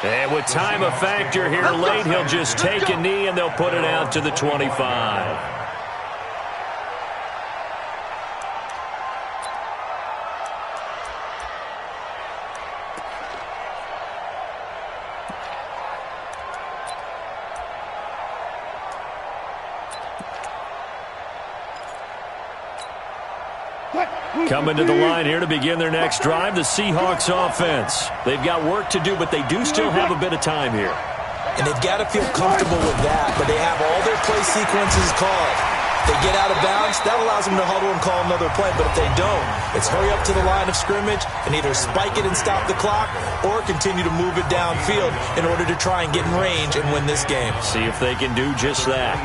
And with time a factor here late, he'll just take a knee and they'll put it out to the 25. Coming to the line here to begin their next drive, the Seahawks offense. They've got work to do, but they do still have a bit of time here. And they've got to feel comfortable with that, but they have all their play sequences called. If they get out of bounds, that allows them to huddle and call another play, but if they don't, it's hurry up to the line of scrimmage and either spike it and stop the clock or continue to move it downfield in order to try and get in range and win this game. See if they can do just that.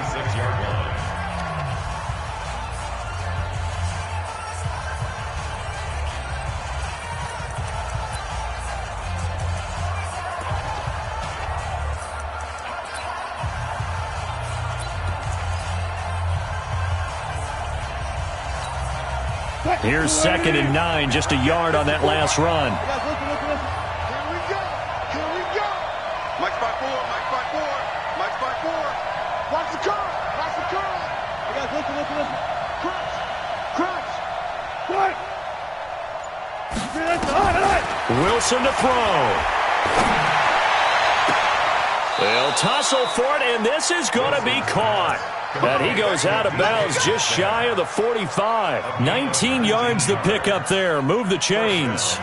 Here's 2nd and 9, just a yard on that last run. Here we go. Here we go. Mike's by 4, Mike's by 4, Mike's by 4. Watch the curve. Watch the curve. You guys listen. Crunch. Crunch. What? Wilson to throw. They'll tussle for it, and this is going to be caught. And he goes out of bounds just shy of the 45. 19 yards to pick up there. Move the chains.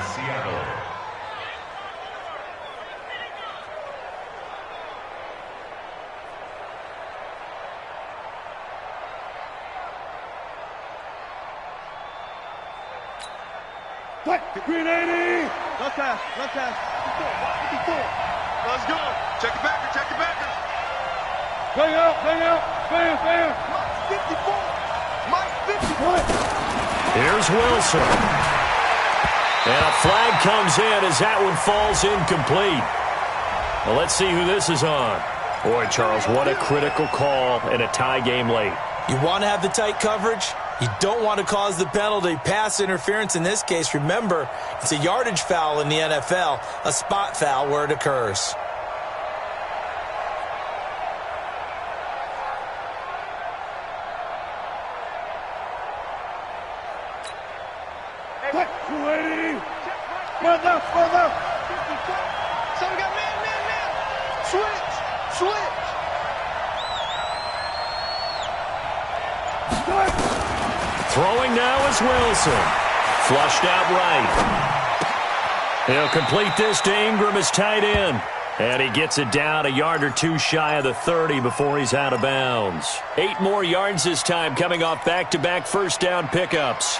Green 80. Left pass. 54. Let's go. Check it backer. Bang out. Bam. Mike 54. Here's Wilson. And a flag comes in as that one falls incomplete. Well, let's see who this is on. Boy, Charles, what a critical call in a tie game late. You want to have the tight coverage? You don't want to cause the penalty. Pass interference in this case, remember, it's a yardage foul in the NFL, a spot foul where it occurs. Some got man. Switch. Throwing now is Wilson. Flushed out right. He'll complete this to Ingram as tight end. And he gets it down a yard or two shy of the 30 before he's out of bounds. 8 more yards this time coming off back-to-back first down pickups.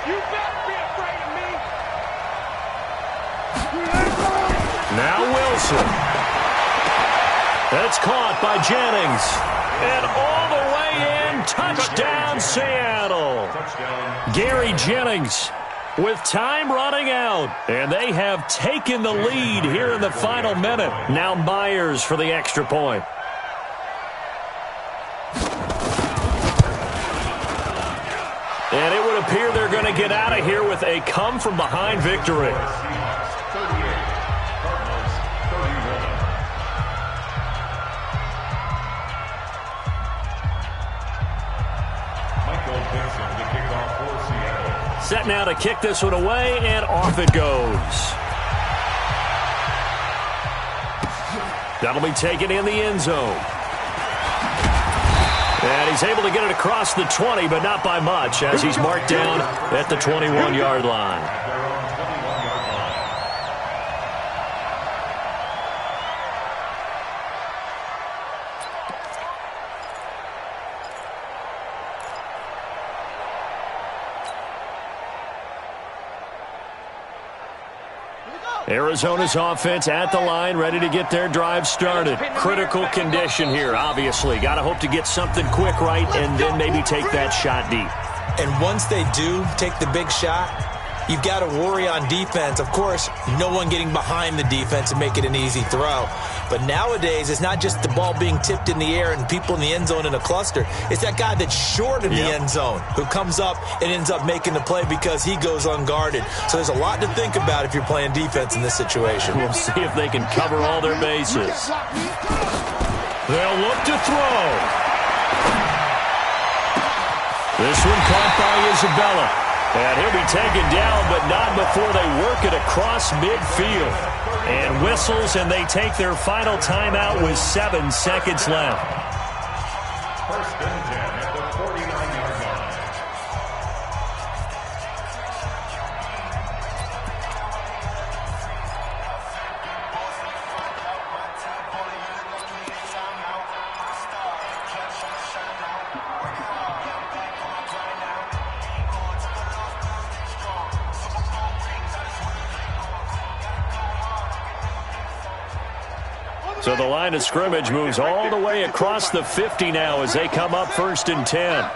You better be afraid of me. Now Wilson. That's caught by Jennings. And all the way in, touchdown Seattle. Gary Jennings with time running out. And they have taken the lead here in the final minute. Now Myers for the extra point. And it would appear they're going to get out of here with a come-from-behind victory. Set now to kick this one away, and off it goes. That'll be taken in the end zone. And he's able to get it across the 20, but not by much, as he's marked down at the 21-yard line. Arizona's offense at the line, ready to get their drive started. Critical condition here, obviously. Got to hope to get something quick right and then maybe take that shot deep. And once they do take the big shot, you've got to worry on defense. Of course, no one getting behind the defense and make it an easy throw. But nowadays, it's not just the ball being tipped in the air and people in the end zone in a cluster. It's that guy that's short in the end zone who comes up and ends up making the play because he goes unguarded. So there's a lot to think about if you're playing defense in this situation. We'll see if they can cover all their bases. They'll look to throw. This one caught by Isabella. And he'll be taken down, but not before they work it across midfield. And whistles, and they take their final timeout with 7 seconds left. First and 10 at the 49-yard line. So the line of scrimmage moves all the way across the 50 now as they come up 1st and 10.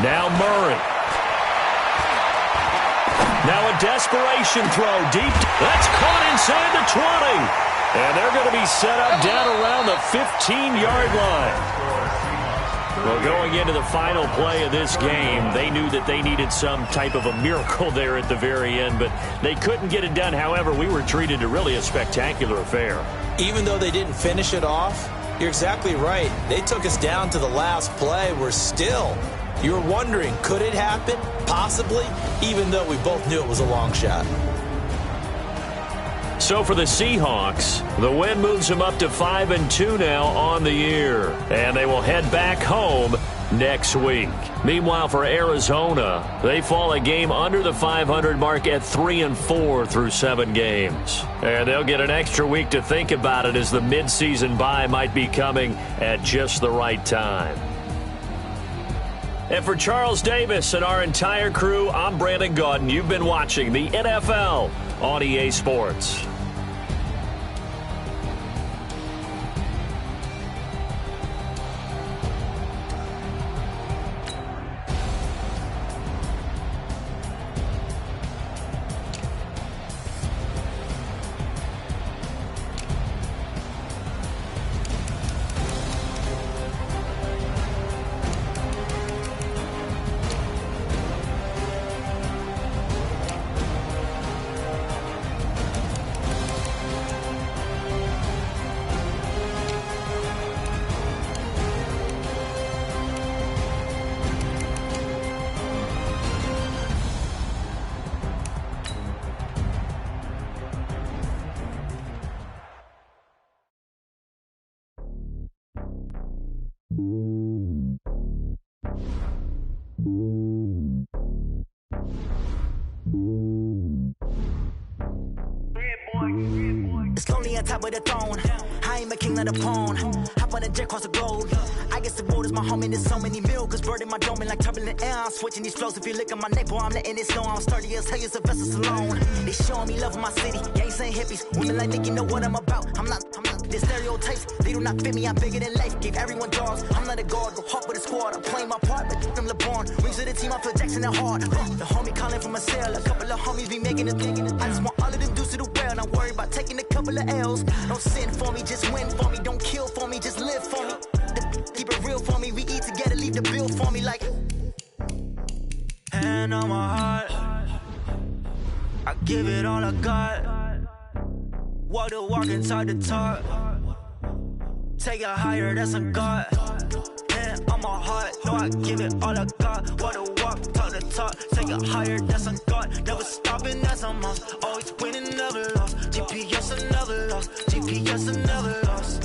Now Murray. Now a desperation throw deep. That's caught inside the 20. And they're going to be set up down around the 15-yard line. Well, going into the final play of this game, they knew that they needed some type of a miracle there at the very end, but they couldn't get it done. However, we were treated to really a spectacular affair. Even though they didn't finish it off, you're exactly right. They took us down to the last play. We're still, you were wondering, could it happen? Possibly, even though we both knew it was a long shot. So for the Seahawks, the win moves them up to 5-2 now on the year. And they will head back home next week. Meanwhile, for Arizona, they fall a game under the 500 mark at 3-4 through 7 games. And they'll get an extra week to think about it as the midseason bye might be coming at just the right time. And for Charles Davis and our entire crew, I'm Brandon Gaudin. You've been watching the NFL on EA Sports. It's lonely on top of the throne. I ain't a king of the pawn. Hop on a jet across the globe. I guess the world is my home and there's so many miracles burning my dome like turbulent air. I'm switching these flows. If you look at my neck, boy, I'm letting it snow. I'm sturdy as hell, it's a vessel alone. They showing me love in my city. Gangs ain't hippies. Women like Nicky know what I'm about. I'm not. Their stereotypes, they do not fit me. I'm bigger than life. Gave everyone dogs. I'm not a guard. Go hard with a squad. I'm playing my part, but them LeBron. Rings to the team. I feel Jackson and hard. The homie calling from a cell. A couple of homies be making it. I just want all of them dudes to do well. Not worry about taking a couple of L's. Don't sin for me, just win for me. Don't kill for me, just live for me. Keep it real for me. We eat together, leave the bill for me like. Hand on my heart, I give it all I got. Walk the walk inside the talk. Take it higher, that's a God. Hand on my heart, no, I give it all I got. Walk the walk, talk the talk. Take it higher, that's a God. Never stopping, that's a must. Always winning, never lost. GPS, I never lost. GPS, I never lost.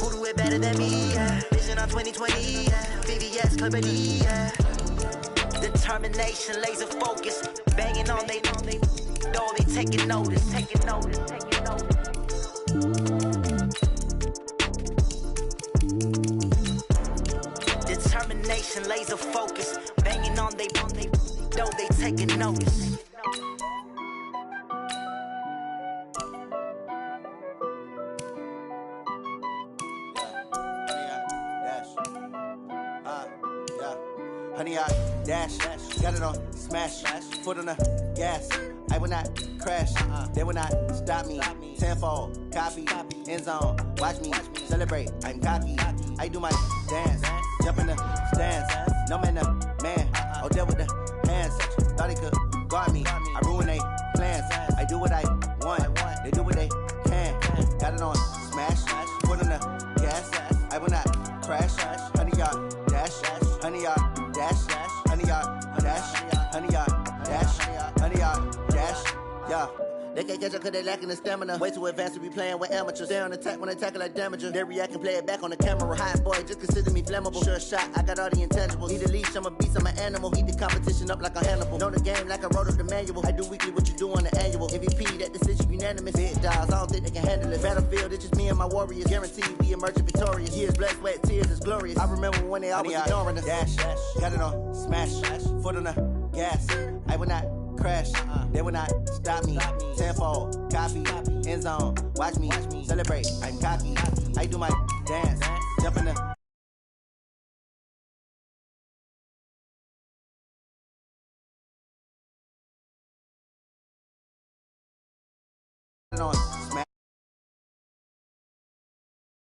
Who do it better than me? Yeah. Vision on 2020, yeah. VVS, Company, yeah. Determination, laser focus. Banging on they door, they taking notice, taking notice, taking notice. Determination, laser focus. Banging on they door, they taking notice. Honey, I dash, got it on smash, foot on the gas. I will not crash, they will not stop me. Tenfold, copy, end zone, watch me celebrate. I'm cocky, I do my dance. jump in the stands. No man, man, oh, there with the hands. Thought he could guard me. I ruin they plans. I do what I want. They do what they can. Got it on smash. Foot on the gas. I will not crash. 100-yard dash. 100-yard dash. 100-yard dash. 100-yard dash. 100-yard dash. Yeah. They can't catch up cause they lacking the stamina. Way too advanced to be playing with amateurs. Stay on attack when they tackle like damager. They react and play it back on the camera. Hot boy, just consider me flammable. Sure shot, I got all the intangibles. Need a leash, I'm a beast, I'm an animal. Eat the competition up like a Hannibal. Know the game like I wrote up the manual. I do weekly what you do on the annual. MVP, that decision unanimous. Big dogs, I don't think they can handle it. Battlefield, it's just me and my warriors. Guaranteed we emerge victorious. Years, blood, sweat, tears, it's glorious. I remember when they always ignoring us. Dash, got it on smash. Foot on the gas. I will not crash. They will not stop me. Tenfold, copy, end zone. Watch me celebrate. I'm cocky. I do my dance. Jump in the on